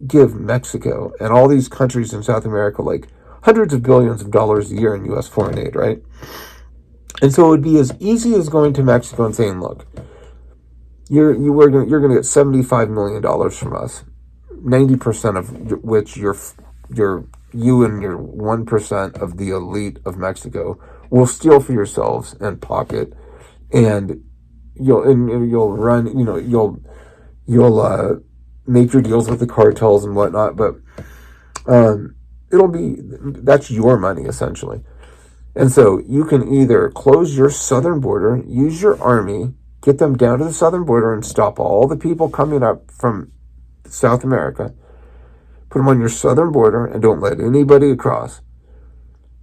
give Mexico and all these countries in South America hundreds of billions of dollars a year in U.S. foreign aid, right? And so it would be as easy as going to Mexico and saying, look, you're going to get $75 million from us, 90% of which you and your 1% of the elite of Mexico will steal for yourselves and pocket, and you'll run, you'll make your deals with the cartels and whatnot, but that's your money essentially. And so you can either close your southern border, use your army, get them down to the southern border and stop all the people coming up from South America, put them on your southern border and don't let anybody across.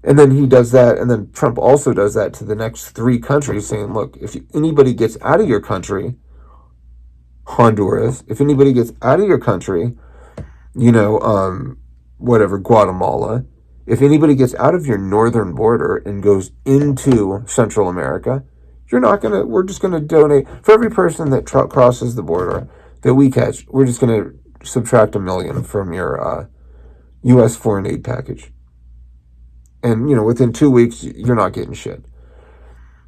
And then he does that, and then Trump also does that to the next three countries, saying, look, if anybody gets out of your country, Honduras, if anybody gets out of your country, Guatemala, if anybody gets out of your northern border and goes into Central America, we're just going to donate, for every person that crosses the border that we catch, we're just going to subtract $1 million from your U.S. foreign aid package. And, within 2 weeks, you're not getting shit.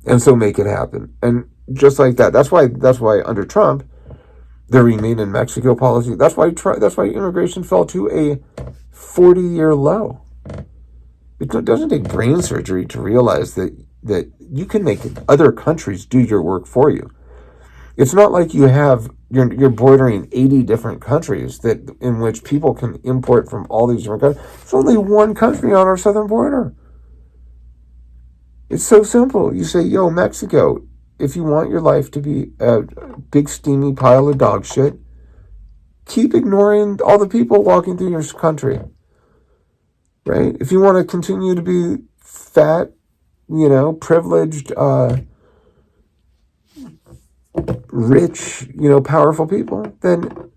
And so make it happen. And just like that, that's why under Trump, the Remain in Mexico policy, that's why immigration fell to a 40-year low. It doesn't take brain surgery to realize that you can make other countries do your work for you. It's not like you're bordering 80 different countries in which people can import from all these different countries. It's only one country on our southern border. It's so simple. You say, yo, Mexico, if you want your life to be a big steamy pile of dog shit, keep ignoring all the people walking through your country. Right? If you want to continue to be fat, privileged, rich, powerful people, then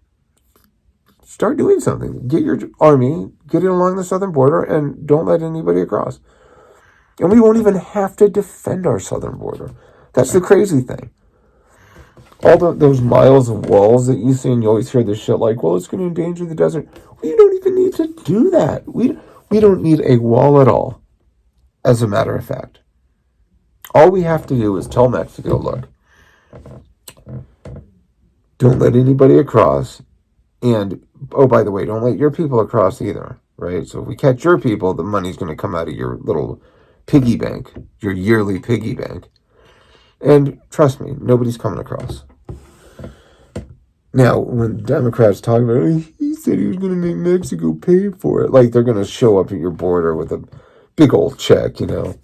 start doing something. Get your army, get it along the southern border, and don't let anybody across. And we won't even have to defend our southern border. That's the crazy thing. All those miles of walls that you see, and you always hear this shit like, well, it's going to endanger the desert. We don't even need to do that. We don't need a wall at all, as a matter of fact. All we have to do is tell Mexico, look, don't let anybody across. And, oh, by the way, don't let your people across either, right? So if we catch your people, the money's going to come out of your little piggy bank, your yearly piggy bank. And trust me, nobody's coming across. Now, when Democrats talk about, he said he was going to make Mexico pay for it, like they're going to show up at your border with a big old check, Here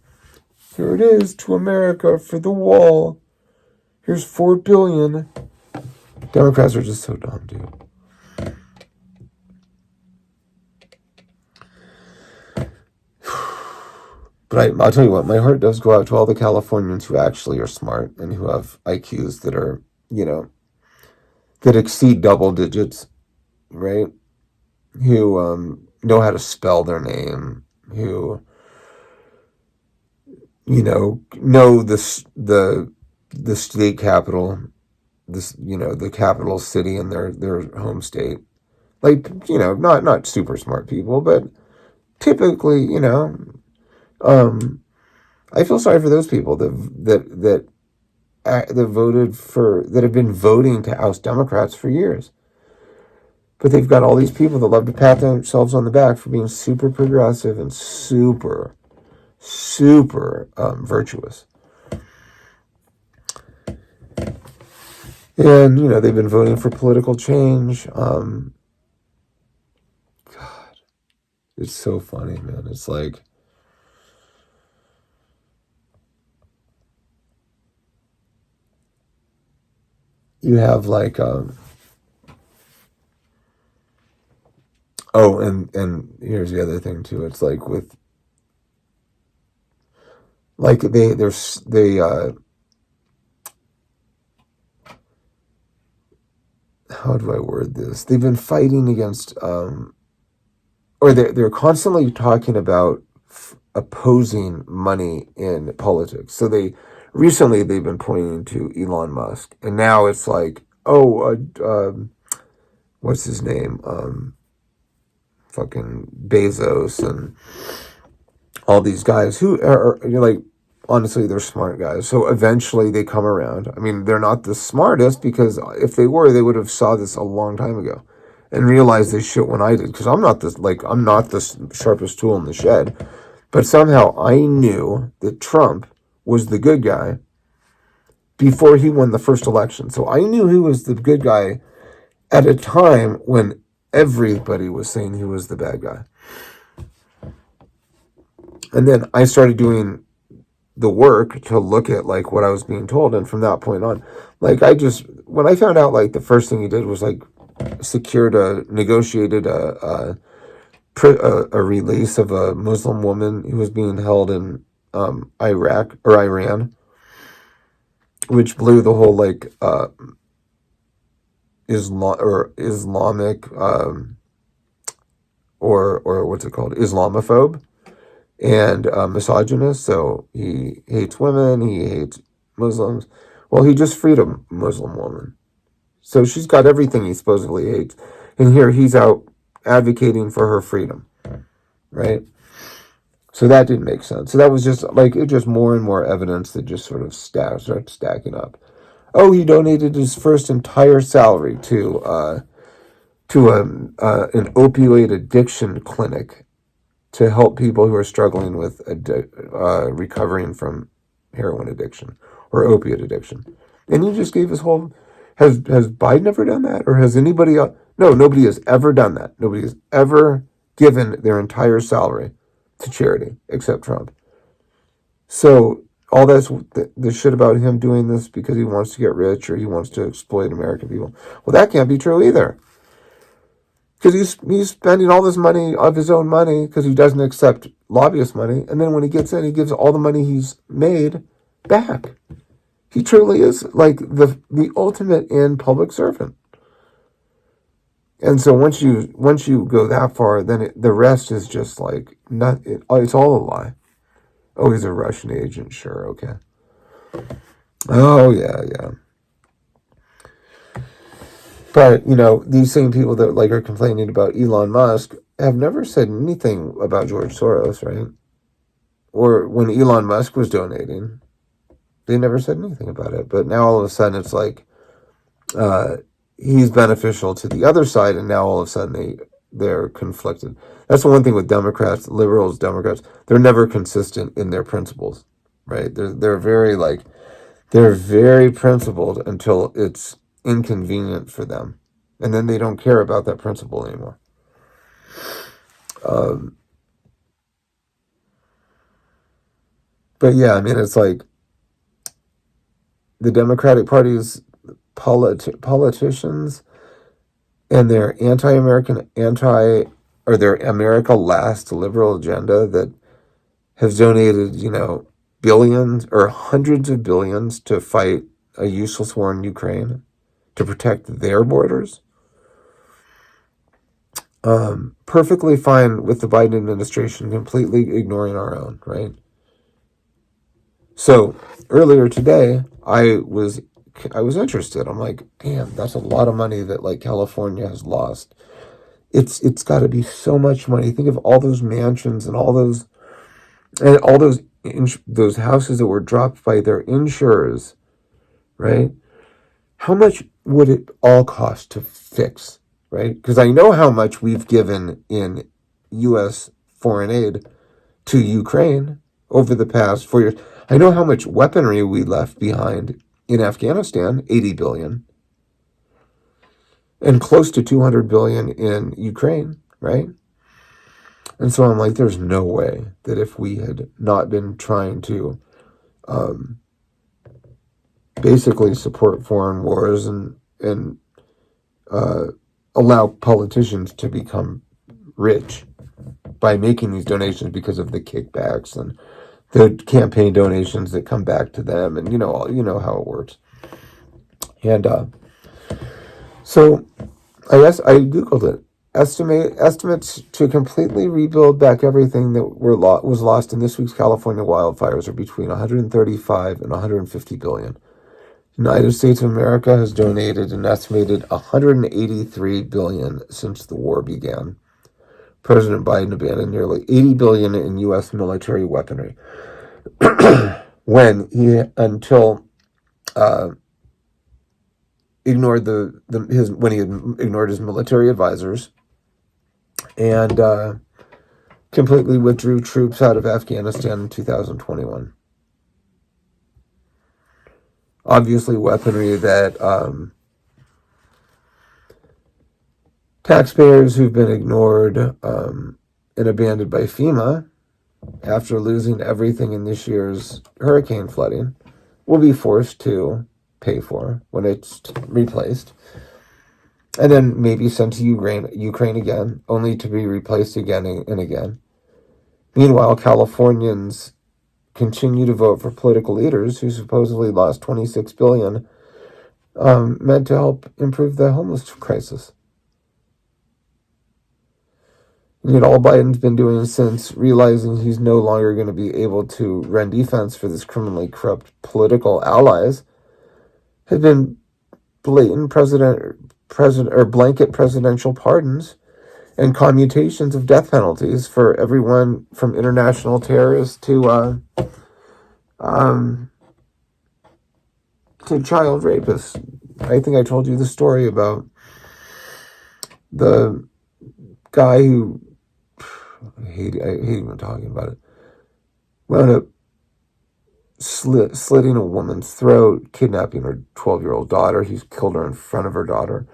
it is to America for the wall. Here's $4 billion. Democrats are just so dumb, dude. But I'll tell you what, my heart does go out to all the Californians who actually are smart and who have IQs that are, that exceed double digits, right? Who know how to spell their name, who, know the state capital, the capital city in their home state. Not super smart people, but typically, I feel sorry for those people that voted for, that have been voting to oust Democrats for years. But they've got all these people that love to pat themselves on the back for being super progressive and super, super virtuous. And, they've been voting for political change. God, it's so funny, man. It's like, you have like, oh, and here's the other thing too. It's like with, like how do I word this? They've been fighting against, or they're constantly talking about opposing money in politics. So recently they've been pointing to Elon Musk, and now it's like, oh, what's his name? Fucking Bezos and all these guys who are, you're like, honestly, they're smart guys. So eventually they come around. I mean, they're not the smartest, because if they were, they would have saw this a long time ago and realized this shit when I did. Because I'm not the sharpest tool in the shed. But somehow I knew that Trump was the good guy before he won the first election. So I knew he was the good guy at a time when everybody was saying he was the bad guy. And then I started doing the work to look at like what I was being told, and from that point on, like when I found out, like the first thing he did was like negotiated a release of a Muslim woman who was being held in Iraq or Iran, which blew the whole like Islamic or what's it called, Islamophobe and misogynist. So he hates women, he hates Muslims. Well, he just freed a Muslim woman, so she's got everything he supposedly hates, and here he's out advocating for her freedom, right? So that didn't make sense. So that was just like, it just more and more evidence that just sort of starts stacking up. Oh, he donated his first entire salary to an opioid addiction clinic to help people who are struggling with recovering from heroin addiction or opiate addiction. And he just gave his whole... Has Biden ever done that? Or has anybody else? No, nobody has ever done that. Nobody has ever given their entire salary to charity except Trump. So all that's the shit about him doing this because he wants to get rich or he wants to exploit American people. Well, that can't be true either. Because he's spending all this money of his own money because he doesn't accept lobbyist money. And then when he gets in, he gives all the money he's made back. He truly is like the ultimate in public servant. And so once you go that far, then the rest is just like, it's all a lie. Oh, he's a Russian agent. Sure, okay. Oh, yeah. But, these same people that like are complaining about Elon Musk have never said anything about George Soros, right? Or when Elon Musk was donating, they never said anything about it. But now all of a sudden it's like he's beneficial to the other side, and now all of a sudden they're conflicted. That's the one thing with Democrats, liberals, Democrats. They're never consistent in their principles, right? They're very principled until it's inconvenient for them, and then they don't care about that principle anymore. But yeah, I mean, it's like the Democratic Party's politicians and their anti-American, or their America Last liberal agenda that has donated, billions or hundreds of billions to fight a useless war in Ukraine to protect their borders. Perfectly fine with the Biden administration completely ignoring our own, right? So earlier today, I was interested. I'm like, damn, that's a lot of money that like California has lost. It's got to be so much money. Think of all those mansions and all those those houses that were dropped by their insurers, right? How much would it all cost to fix, right? Because I know how much we've given in U.S. foreign aid to Ukraine over the past 4 years. I know how much weaponry we left behind in Afghanistan, 80 billion, and close to 200 billion in Ukraine, right? And so I'm like, there's no way that if we had not been trying to basically support foreign wars and allow politicians to become rich by making these donations because of the kickbacks and the campaign donations that come back to them, and you know how it works. And so I guess I googled it. Estimates to completely rebuild back everything that was lost in this week's California wildfires are between 135 and 150 billion. The United States of America has donated an estimated 183 billion since the war began. President Biden abandoned nearly 80 billion in U.S. military weaponry when he ignored ignored his military advisors and completely withdrew troops out of Afghanistan in 2021. Obviously, weaponry that taxpayers who've been ignored and abandoned by FEMA after losing everything in this year's hurricane flooding will be forced to pay for when it's replaced, and then maybe sent to Ukraine again, only to be replaced again and again. Meanwhile, Californians continue to vote for political leaders who supposedly lost $26 billion meant to help improve the homeless crisis. And yet all Biden's been doing since realizing he's no longer going to be able to run defense for this criminally corrupt political allies has been blatant blanket presidential pardons and commutations of death penalties for everyone from international terrorists to child rapists. I think I told you the story about the guy who I hate even talking about it. Wound up slitting a woman's throat, kidnapping her 12-year-old daughter. He's killed her in front of her daughter,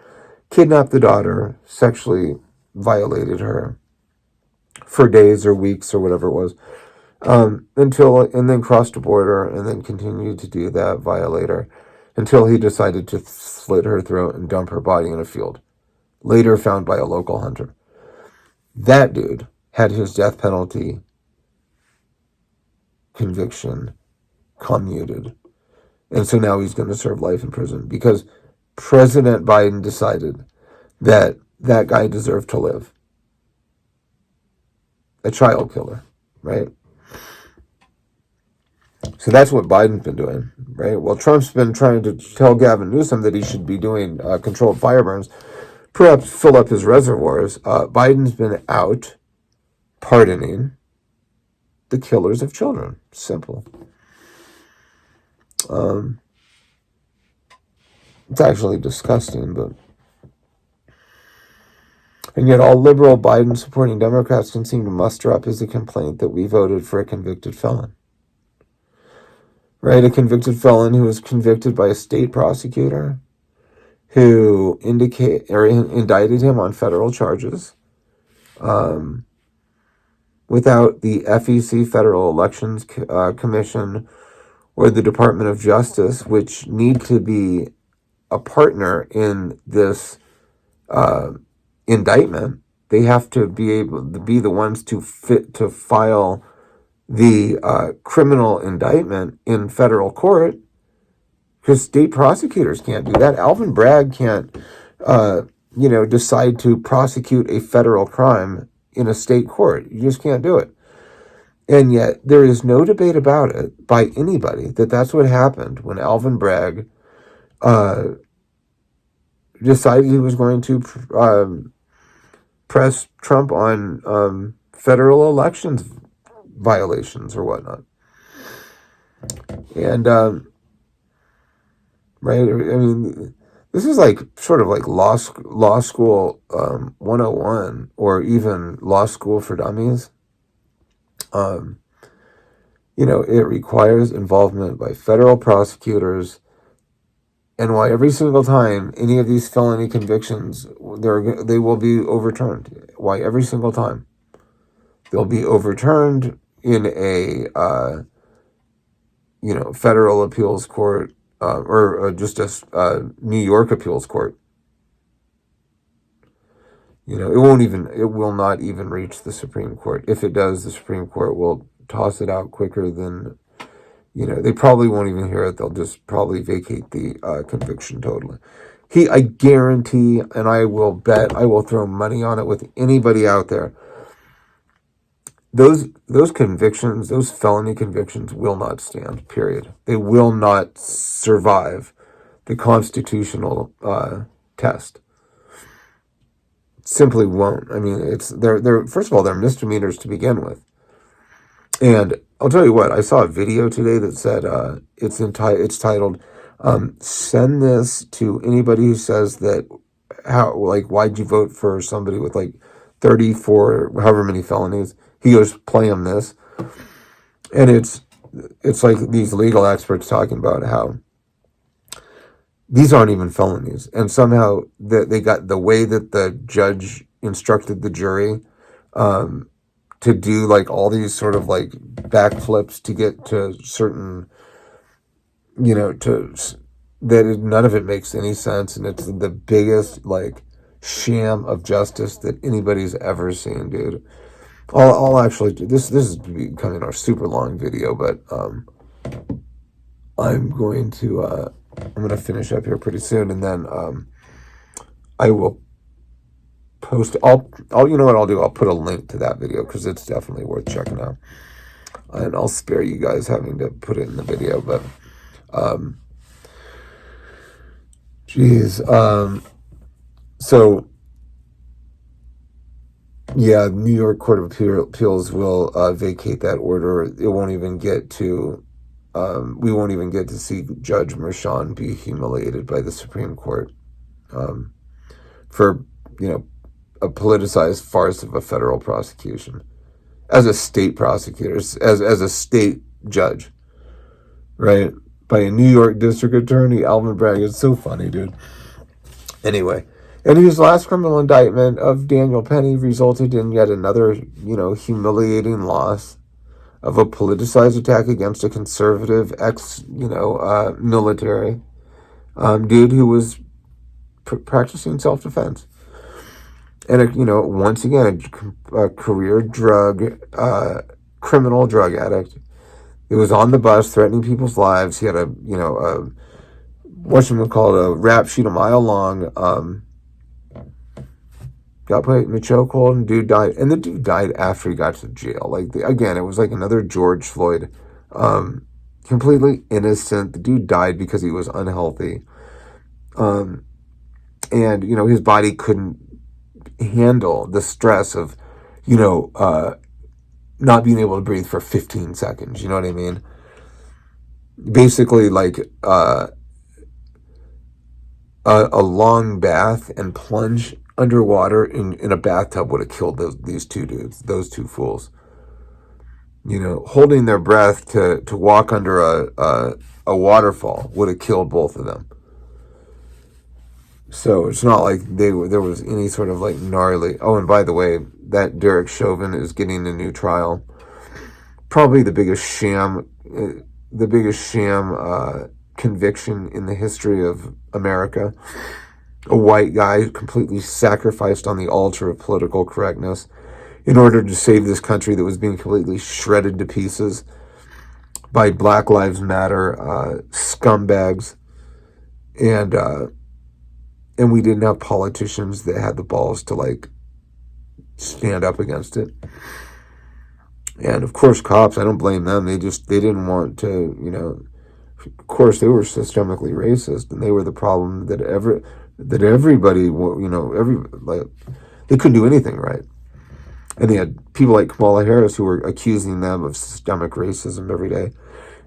kidnapped the daughter, sexually violated her for days or weeks or whatever it was, and then crossed the border and then continued to do that, violate her, until he decided to slit her throat and dump her body in a field, later found by a local hunter. That dude had his death penalty conviction commuted. And so now he's going to serve life in prison because President Biden decided that that guy deserved to live. A child killer, right? So that's what Biden's been doing, right? Well, Trump's been trying to tell Gavin Newsom that he should be doing controlled fire burns, perhaps fill up his reservoirs. Biden's been out pardoning the killers of children. Simple. It's actually disgusting, but... And yet all liberal Biden-supporting Democrats can seem to muster up is a complaint that we voted for a convicted felon. Right? A convicted felon who was convicted by a state prosecutor who indicted him on federal charges without the FEC, Federal Elections Commission, or the Department of Justice, which need to be a partner in this indictment. They have to be able to be the ones to file the criminal indictment in federal court, because state prosecutors can't do that. Alvin Bragg can't, decide to prosecute a federal crime in a state court. You just can't do it. And yet there is no debate about it by anybody that that's what happened when Alvin Bragg decided he was going to press Trump on federal elections violations or whatnot. And right, I mean, this is like sort of like law school 101, or even law school for dummies. Um, it requires involvement by federal prosecutors, and why every single time any of these felony convictions, they will be overturned. Why every single time they'll be overturned in a federal appeals court, or just a New York appeals court. It will not even reach the Supreme Court. If it does, the Supreme Court will toss it out quicker than, they probably won't even hear it. They'll just probably vacate the conviction totally. I guarantee, and I will bet, I will throw money on it with anybody out there, those convictions, those felony convictions will not stand, period. They will not survive the constitutional test. Simply won't. I mean, they're first of all, they're misdemeanors to begin with. And I'll tell you what, I saw a video today that said it's titled "Send this to anybody who says that why'd you vote for somebody with like 34 however many felonies." He goes, "Play them this," and it's like these legal experts talking about how these aren't even felonies, and somehow they got the way that the judge instructed the jury to do like all these sort of like backflips to get to certain, none of it makes any sense, and it's the biggest like sham of justice that anybody's ever seen, dude. I'll actually do this. This is becoming our super long video, but I'm going to finish up here pretty soon, and then I will post. You know what I'll do? I'll put a link to that video because it's definitely worth checking out, and I'll spare you guys having to put it in the video. But, so yeah, New York Court of Appeals will vacate that order. It won't even get to. We won't even get to see Judge Merchan be humiliated by the Supreme Court for a politicized farce of a federal prosecution as a state prosecutor, as a state judge, right? By a New York district attorney, Alvin Bragg. It's so funny, dude. Anyway, and his last criminal indictment of Daniel Penny resulted in yet another, humiliating loss of a politicized attack against a conservative military dude who was practicing self-defense. And, once again, a career criminal drug addict. He was on the bus threatening people's lives. He had a rap sheet a mile long. Got put in a chokehold, and dude died. And the dude died after he got to jail. Again, it was like another George Floyd. Completely innocent. The dude died because he was unhealthy. And, his body couldn't handle the stress of, not being able to breathe for 15 seconds. You know what I mean? Basically, like a long bath and plunge underwater in a bathtub would have killed these two dudes, those two fools. Holding their breath to walk under a waterfall would have killed both of them. So it's not like there was any sort of like gnarly. Oh, and by the way, that Derek Chauvin is getting a new trial. Probably the biggest sham conviction in the history of America. A white guy completely sacrificed on the altar of political correctness in order to save this country that was being completely shredded to pieces by Black Lives Matter scumbags. And we didn't have politicians that had the balls to like stand up against it. And of course, cops, I don't blame them. They didn't want to, of course, they were systemically racist, and they were the problem that everybody, they couldn't do anything right. And they had people like Kamala Harris who were accusing them of systemic racism every day.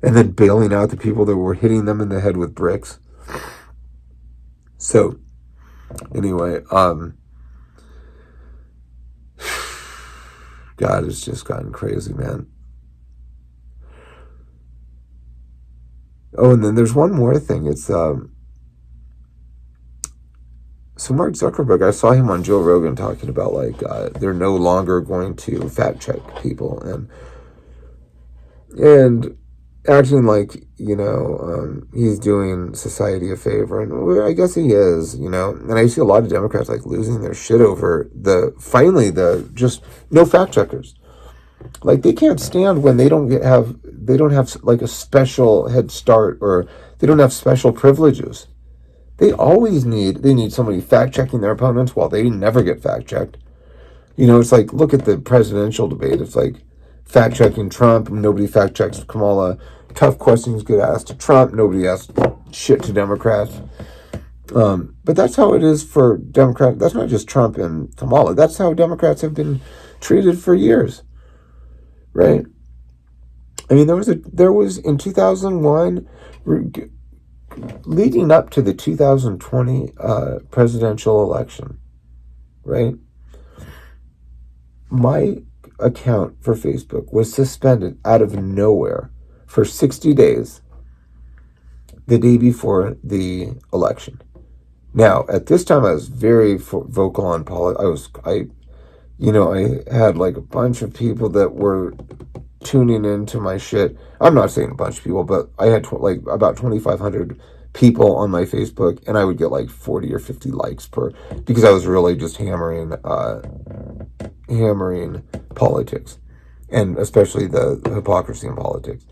and then bailing out the people that were hitting them in the head with bricks. So, anyway, God, it's just gotten crazy, man. Oh, and then there's one more thing. It's so Mark Zuckerberg, I saw him on Joe Rogan talking about like they're no longer going to fact check people and acting like he's doing society a favor, and I guess he is, And I see a lot of Democrats like losing their shit over the just no fact checkers. Like they can't stand when they don't have like a special head start, or they don't have special privileges. They need somebody fact checking their opponents while they never get fact checked. It's like, look at the presidential debate. It's like fact checking Trump, nobody fact checks Kamala. Tough questions get asked to Trump, nobody asks shit to Democrats. But that's how it is for Democrats. That's not just Trump and Kamala. That's how Democrats have been treated for years. Right? I mean, there was in 2001, leading up to the 2020 presidential election, right? My account for Facebook was suspended out of nowhere for 60 days the day before the election. Now, at this time, I was very vocal on politics. I had like a bunch of people that were tuning into my shit. I'm not saying a bunch of people, but I had like about 2,500 people on my Facebook, and I would get like 40 or 50 likes because I was really just hammering politics, and especially the hypocrisy in politics.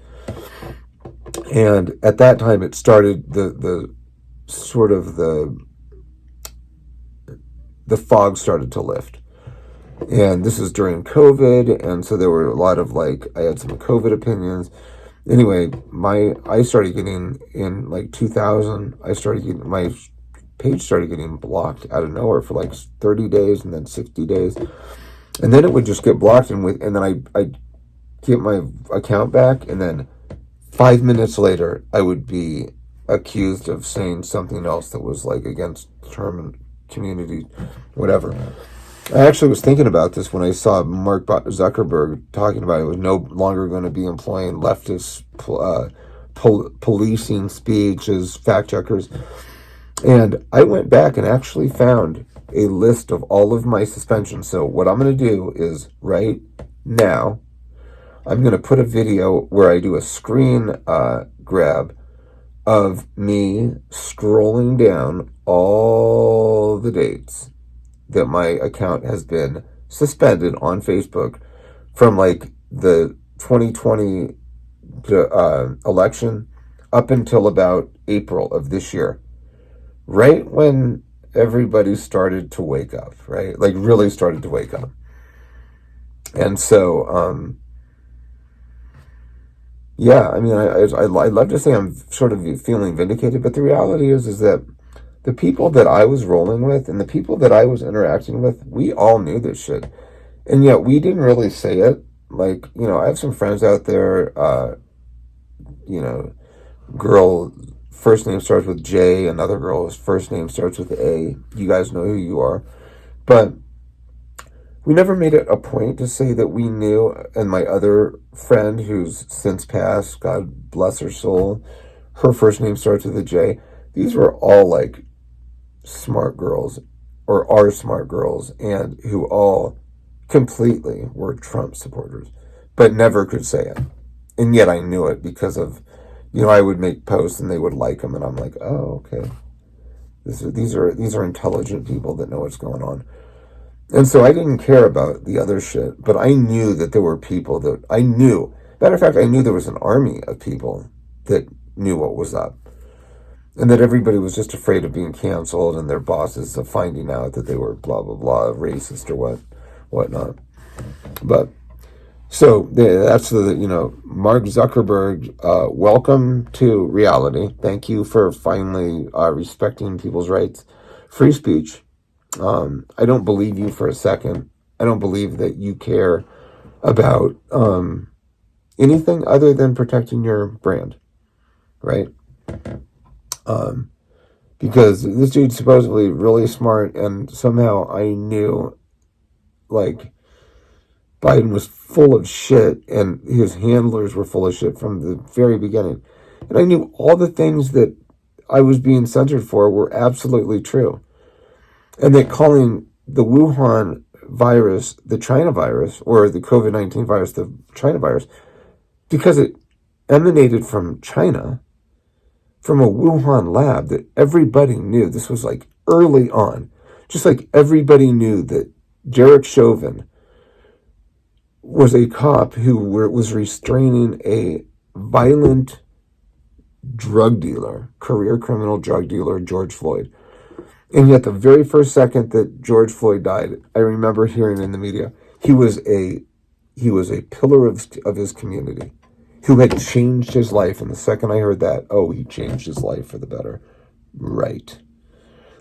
And at that time, it started the sort of the fog started to lift. And this is during COVID, and so there were a lot of I had some COVID opinions. Anyway, I started getting in like 2000. My page started getting blocked out of nowhere for like 30 days, and then 60 days, and then it would just get blocked, and then I get my account back, and then 5 minutes later, I would be accused of saying something else that was like against term and community, whatever. I actually was thinking about this when I saw Mark Zuckerberg talking about it was no longer going to be employing leftist policing speech as fact checkers. And I went back and actually found a list of all of my suspensions. So what I'm going to do is right now, I'm going to put a video where I do a screen grab of me scrolling down all the dates that my account has been suspended on Facebook from like the 2020 election up until about April of this year, right when everybody started to wake up, right? Like really started to wake up. And so, yeah, I mean, I'd love to say I'm sort of feeling vindicated, but the reality is that the people that I was rolling with and the people that I was interacting with, we all knew this shit. And yet we didn't really say it. Like, I have some friends out there, girl, first name starts with J, another girl's first name starts with A. You guys know who you are. But we never made it a point to say that we knew. And my other friend, who's since passed, God bless her soul, her first name starts with a J. These were all like smart girls, or are smart girls, and who all completely were Trump supporters, but never could say it. And yet I knew it because of, I would make posts and they would like them, and I'm like, oh, okay. These are intelligent people that know what's going on. And so I didn't care about the other shit, but I knew that there were people that I knew. Matter of fact, I knew there was an army of people that knew what was up. And that everybody was just afraid of being canceled, and their bosses of finding out that they were blah, blah, blah, racist or whatnot. But, so, that's Mark Zuckerberg, welcome to reality. Thank you for finally respecting people's rights. Free speech. I don't believe you for a second. I don't believe that you care about anything other than protecting your brand, right? Because this dude's supposedly really smart, and somehow I knew, like, Biden was full of shit, and his handlers were full of shit from the very beginning. And I knew all the things that I was being censored for were absolutely true. And that calling the Wuhan virus the China virus, or the COVID-19 virus the China virus, because it emanated from China, from a Wuhan lab that everybody knew. This was like early on. Just like everybody knew that Derek Chauvin was a cop who was restraining a violent drug dealer, career criminal drug dealer, George Floyd. And yet the very first second that George Floyd died, I remember hearing in the media, he was a pillar of his community who had changed his life. And the second I heard that, oh, he changed his life for the better. Right.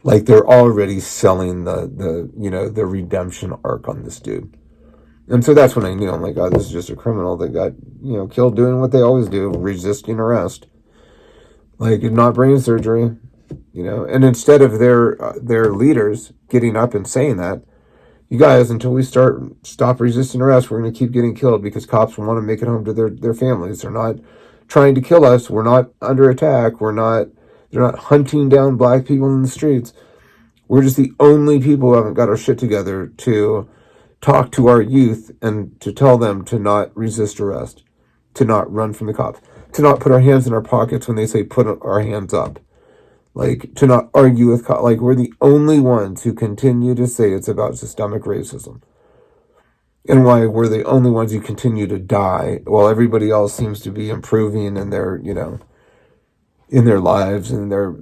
Like they're already selling the redemption arc on this dude. And so that's when I knew. I'm like, oh, this is just a criminal that got, killed doing what they always do, resisting arrest. Like, not brain surgery, And instead of their leaders getting up and saying that, you guys, until we stop resisting arrest, we're going to keep getting killed because cops want to make it home to their families. They're not trying to kill us. We're not under attack. They're not hunting down black people in the streets. We're just the only people who haven't got our shit together to talk to our youth and to tell them to not resist arrest, to not run from the cops, to not put our hands in our pockets when they say put our hands up, like to not argue with cops. Like we're the only ones who continue to say it's about systemic racism, and why we're the only ones who continue to die while everybody else seems to be improving in their in their lives and their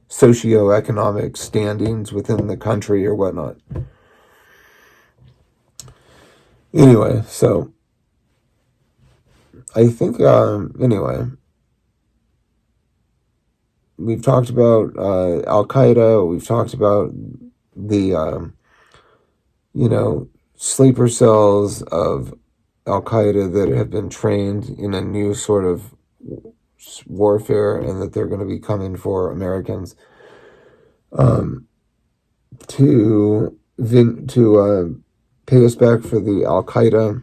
socioeconomic standings within the country or whatnot. Anyway, so I think, we've talked about Al-Qaeda, we've talked about the, sleeper cells of Al-Qaeda that have been trained in a new sort of warfare and that they're going to be coming for Americans to pay us back for the Al-Qaeda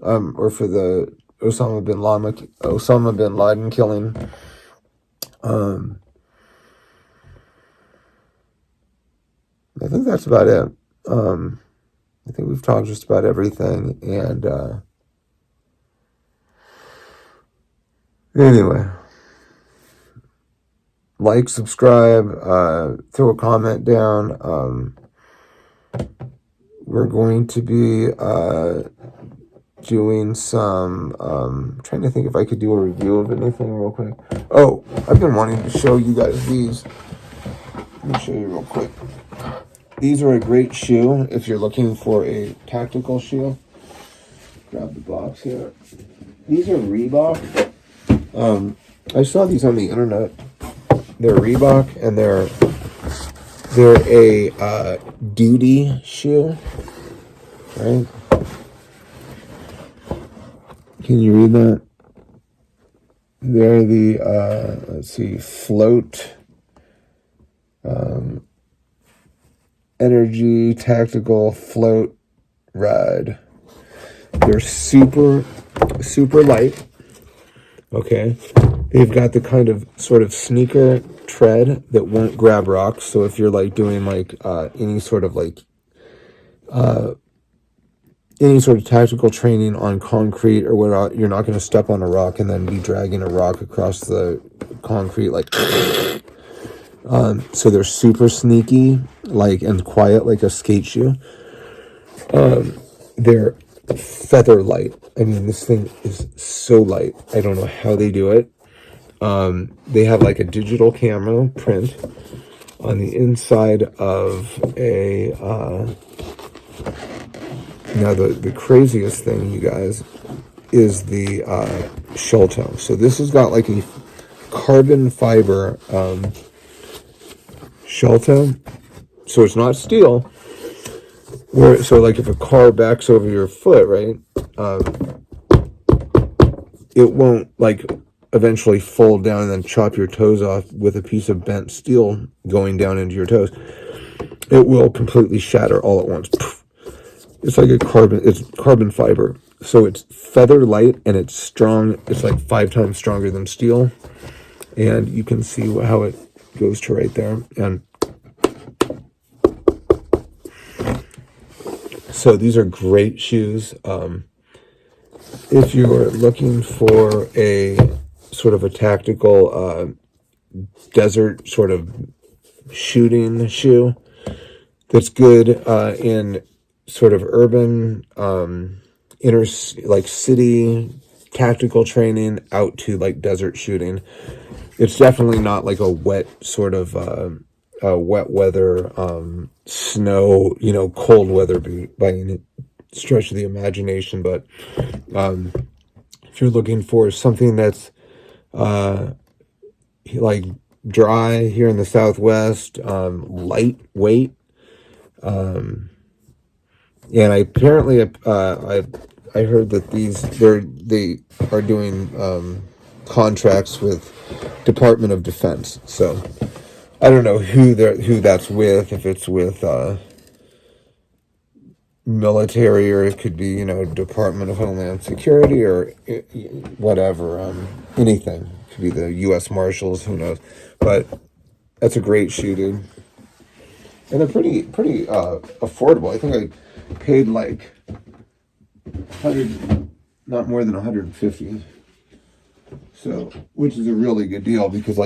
or for the Osama bin Laden killing. I think that's about it. I think we've talked just about everything. And anyway, like, subscribe, throw a comment down. We're going to be doing some, trying to think if I could do a review of anything real quick. Oh, I've been wanting to show you guys these. Let me show you real quick. These are a great shoe if you're looking for a tactical shoe. Grab the box here. These are Reebok. I saw these on the internet. They're Reebok, and they're a duty shoe, right? Can you read that? They're the let's see, Float Energy Tactical Float Ride. They're super light. Okay, they've got the kind of sort of sneaker tread that won't grab rocks. So if you're like doing like any sort of tactical training on concrete or whatnot, you're not going to step on a rock and then be dragging a rock across the concrete like. So they're super sneaky, and quiet, like a skate shoe. They're feather light. I mean, this thing is so light. I don't know how they do it. They have like a digital camera print on the inside of a. Now the craziest thing, you guys, is the shell toe. So this has got like a carbon fiber shell toe. So it's not steel. So like if a car backs over your foot, right? it won't like eventually fold down and then chop your toes off with a piece of bent steel going down into your toes. It will completely shatter all at once. It's like it's carbon fiber. So it's feather light and it's strong. It's like 5 times stronger than steel. And you can see how it goes to right there. And so these are great shoes. If you're looking for a sort of a tactical desert sort of shooting shoe that's good in sort of urban, inner, like city tactical training out to like desert shooting, it's definitely not like a wet sort of wet weather, snow, cold weather by any stretch of the imagination. But if you're looking for something that's like dry here in the Southwest, lightweight, and I apparently I heard that they are doing contracts with Department of Defense. So I don't know who that's with, if it's with military, or it could be Department of Homeland Security, or whatever, anything. It could be the U.S. Marshals, who knows. But that's a great shoe, dude. And they're pretty affordable. I think I paid like 100, not more than 150. So, which is a really good deal, because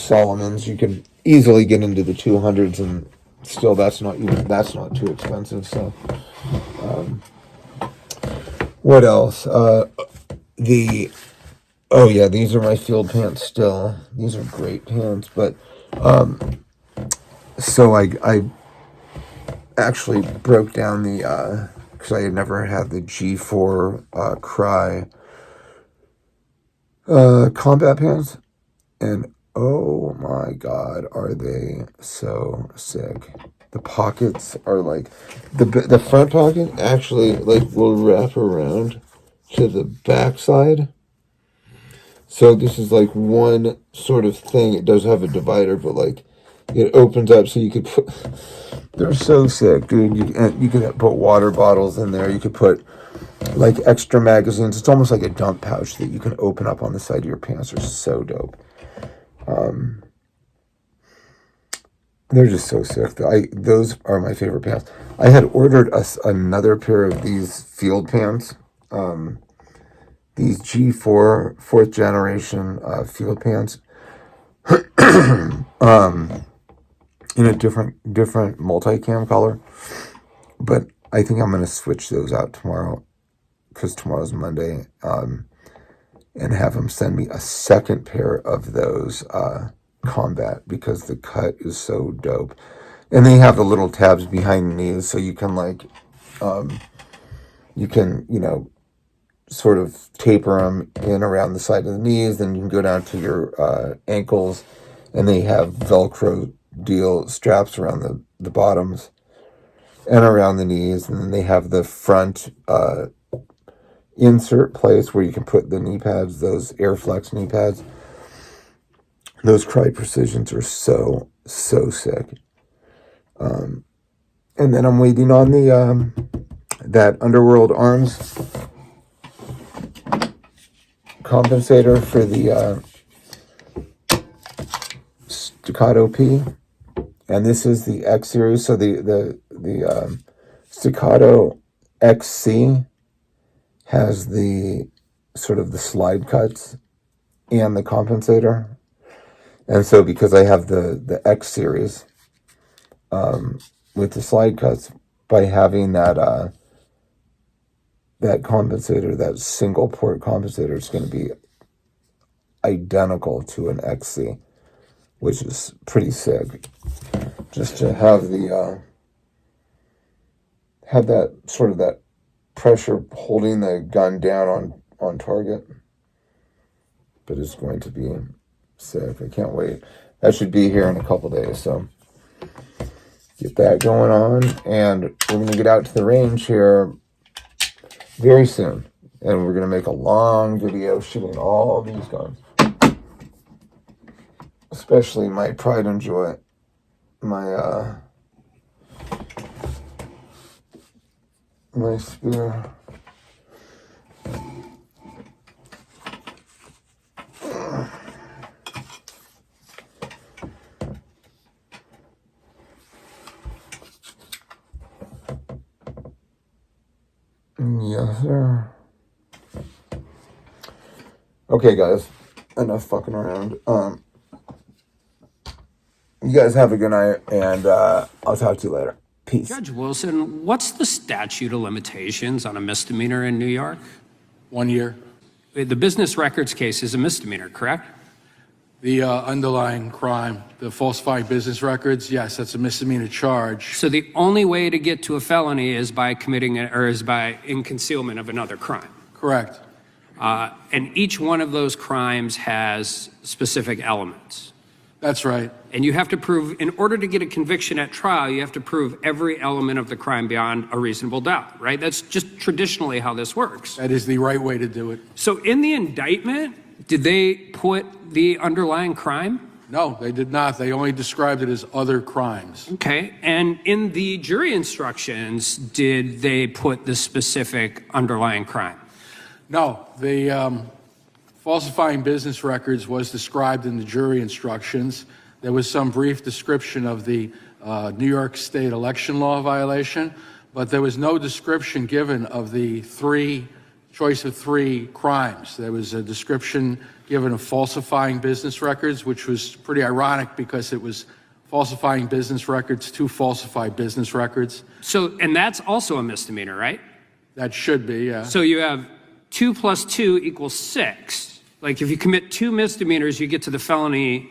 Solomon's, you can easily get into the 200s, and still that's not too expensive. So what else? These are my field pants still. These are great pants. But so I actually broke down the because I had never had the G4 Cry combat pants, and oh my god, are they so sick. The pockets are like the front pocket actually like will wrap around to the back side. So this is like one sort of thing. It does have a divider, but like it opens up so you could put. They're so sick, dude. You could put water bottles in there. You could put like extra magazines. It's almost like a dump pouch that you can open up on the side of your pants. They're so dope. They're just so sick. Those are my favorite pants. I had ordered another pair of these field pants. These G4 fourth generation field pants. In a different multicam color. But I think I'm going to switch those out tomorrow, because tomorrow's Monday, and have them send me a second pair of those combat, because the cut is so dope. And they have the little tabs behind the knees, so you can sort of taper them in around the side of the knees. Then you can go down to your ankles, and they have Velcro deal straps around the bottoms and around the knees. And then they have the front insert place where you can put the knee pads, those Airflex knee pads. Those Cry Precisions are so sick. And then I'm waiting on the that Underworld Arms compensator for the Staccato P, and this is the X series. So the Staccato XC has the sort of the slide cuts and the compensator. And so because I have the X series with the slide cuts, by having that compensator, that single port compensator, it's going to be identical to an XC, which is pretty sick. Just to have have that sort of that pressure holding the gun down on target. But it's going to be sick. I can't wait. That should be here in a couple days, so get that going on. And we're going to get out to the range here very soon. And we're going to make a long video showing all these guns. Especially my pride and joy. My spear. Yes, sir. Okay, guys. Enough fucking around. You guys have a good night, and I'll talk to you later. Peace. Judge Wilson, what's the statute of limitations on a misdemeanor in New York? 1 year. The business records case is a misdemeanor, correct? The underlying crime, the falsifying business records, yes, that's a misdemeanor charge. So the only way to get to a felony is by committing is by in concealment of another crime. Correct. And each one of those crimes has specific elements. That's right. And you have to prove, in order to get a conviction at trial, you have to prove every element of the crime beyond a reasonable doubt, right? That's just traditionally how this works. That is the right way to do it. So in the indictment, did they put the underlying crime? No, they did not. They only described it as other crimes. Okay. And in the jury instructions, did they put the specific underlying crime? No, the falsifying business records was described in the jury instructions. There was some brief description of the New York State election law violation, but there was no description given of the choice of three crimes. There was a description given of falsifying business records, which was pretty ironic because it was falsifying business records to falsify business records. So, and that's also a misdemeanor, right? That should be, yeah. So you have 2 + 2 = 6. Like if you commit 2 misdemeanors, you get to the felony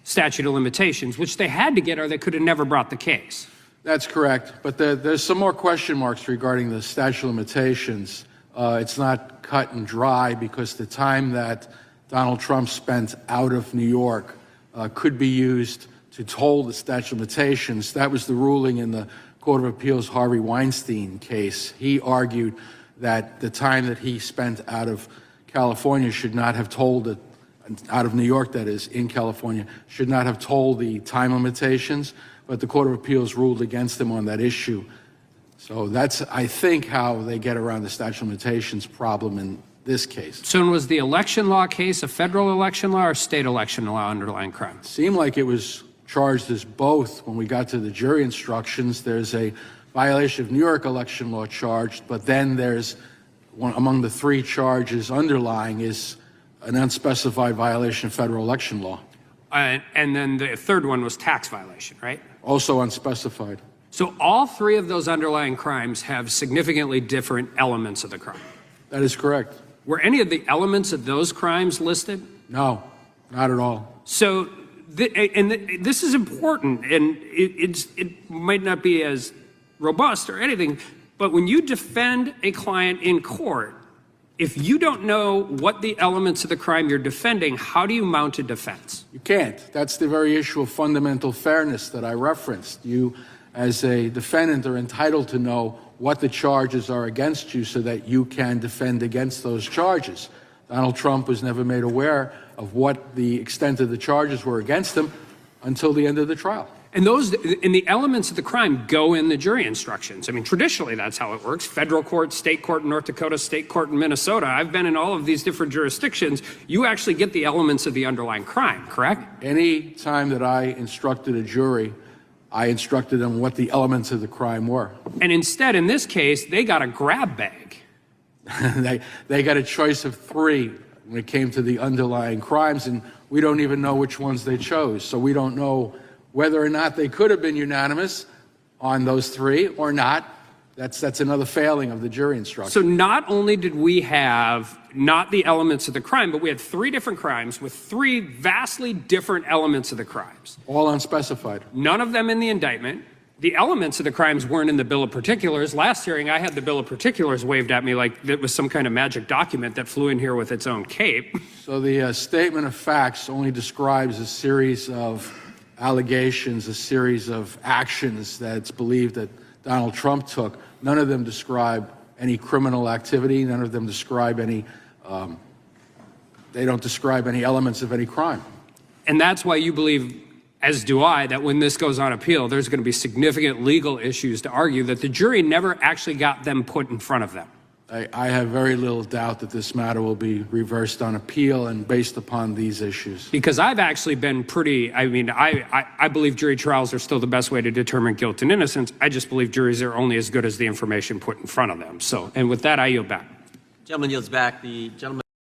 statute of limitations, which they had to get or they could have never brought the case. That's correct. But there's some more question marks regarding the statute of limitations. It's not cut and dry because the time that Donald Trump spent out of New York could be used to toll the statute of limitations. That was the ruling in the Court of Appeals Harvey Weinstein case. He argued that the time that he spent out of California should not have told it, out of New York, that is, in California, should not have told the time limitations, but the Court of Appeals ruled against him on that issue. So that's, I think, how they get around the statute of limitations problem in this case. So was the election law case a federal election law or state election law underlying crime? It seemed like it was charged as both. When we got to the jury instructions, there's a violation of New York election law charged, but then there's one among the 3 charges underlying is an unspecified violation of federal election law. And then the third one was tax violation, right? Also unspecified. So all 3 of those underlying crimes have significantly different elements of the crime. That is correct. Were any of the elements of those crimes listed? No, not at all. So, this is important, and it might not be as robust or anything, but when you defend a client in court, if you don't know what the elements of the crime you're defending, how do you mount a defense? You can't. That's the very issue of fundamental fairness that I referenced. You, as a defendant, are entitled to know what the charges are against you so that you can defend against those charges. Donald Trump was never made aware of what the extent of the charges were against him until the end of the trial. And the elements of the crime go in the jury instructions. I mean, traditionally, that's how it works. Federal court, state court in North Dakota, state court in Minnesota. I've been in all of these different jurisdictions. You actually get the elements of the underlying crime, correct? Any time that I instructed a jury, I instructed them what the elements of the crime were. And instead, in this case, they got a grab bag. They got a choice of 3 when it came to the underlying crimes, and we don't even know which ones they chose. So we don't know whether or not they could have been unanimous on those 3 or not. That's another failing of the jury instruction. So not only did we have not the elements of the crime, but we had 3 different crimes with 3 vastly different elements of the crimes. All unspecified. None of them in the indictment. The elements of the crimes weren't in the bill of particulars. Last hearing, I had the bill of particulars waved at me like it was some kind of magic document that flew in here with its own cape. So the statement of facts only describes a series of allegations, a series of actions that it's believed that Donald Trump took. None of them describe any criminal activity. None of them describe any, they don't describe any elements of any crime. And that's why you believe, as do I, that when this goes on appeal, there's going to be significant legal issues to argue that the jury never actually got them put in front of them. I have very little doubt that this matter will be reversed on appeal and based upon these issues. Because I've actually been pretty, I believe jury trials are still the best way to determine guilt and innocence. I just believe juries are only as good as the information put in front of them. So, and with that, I yield back. Gentleman yields back. The gentleman.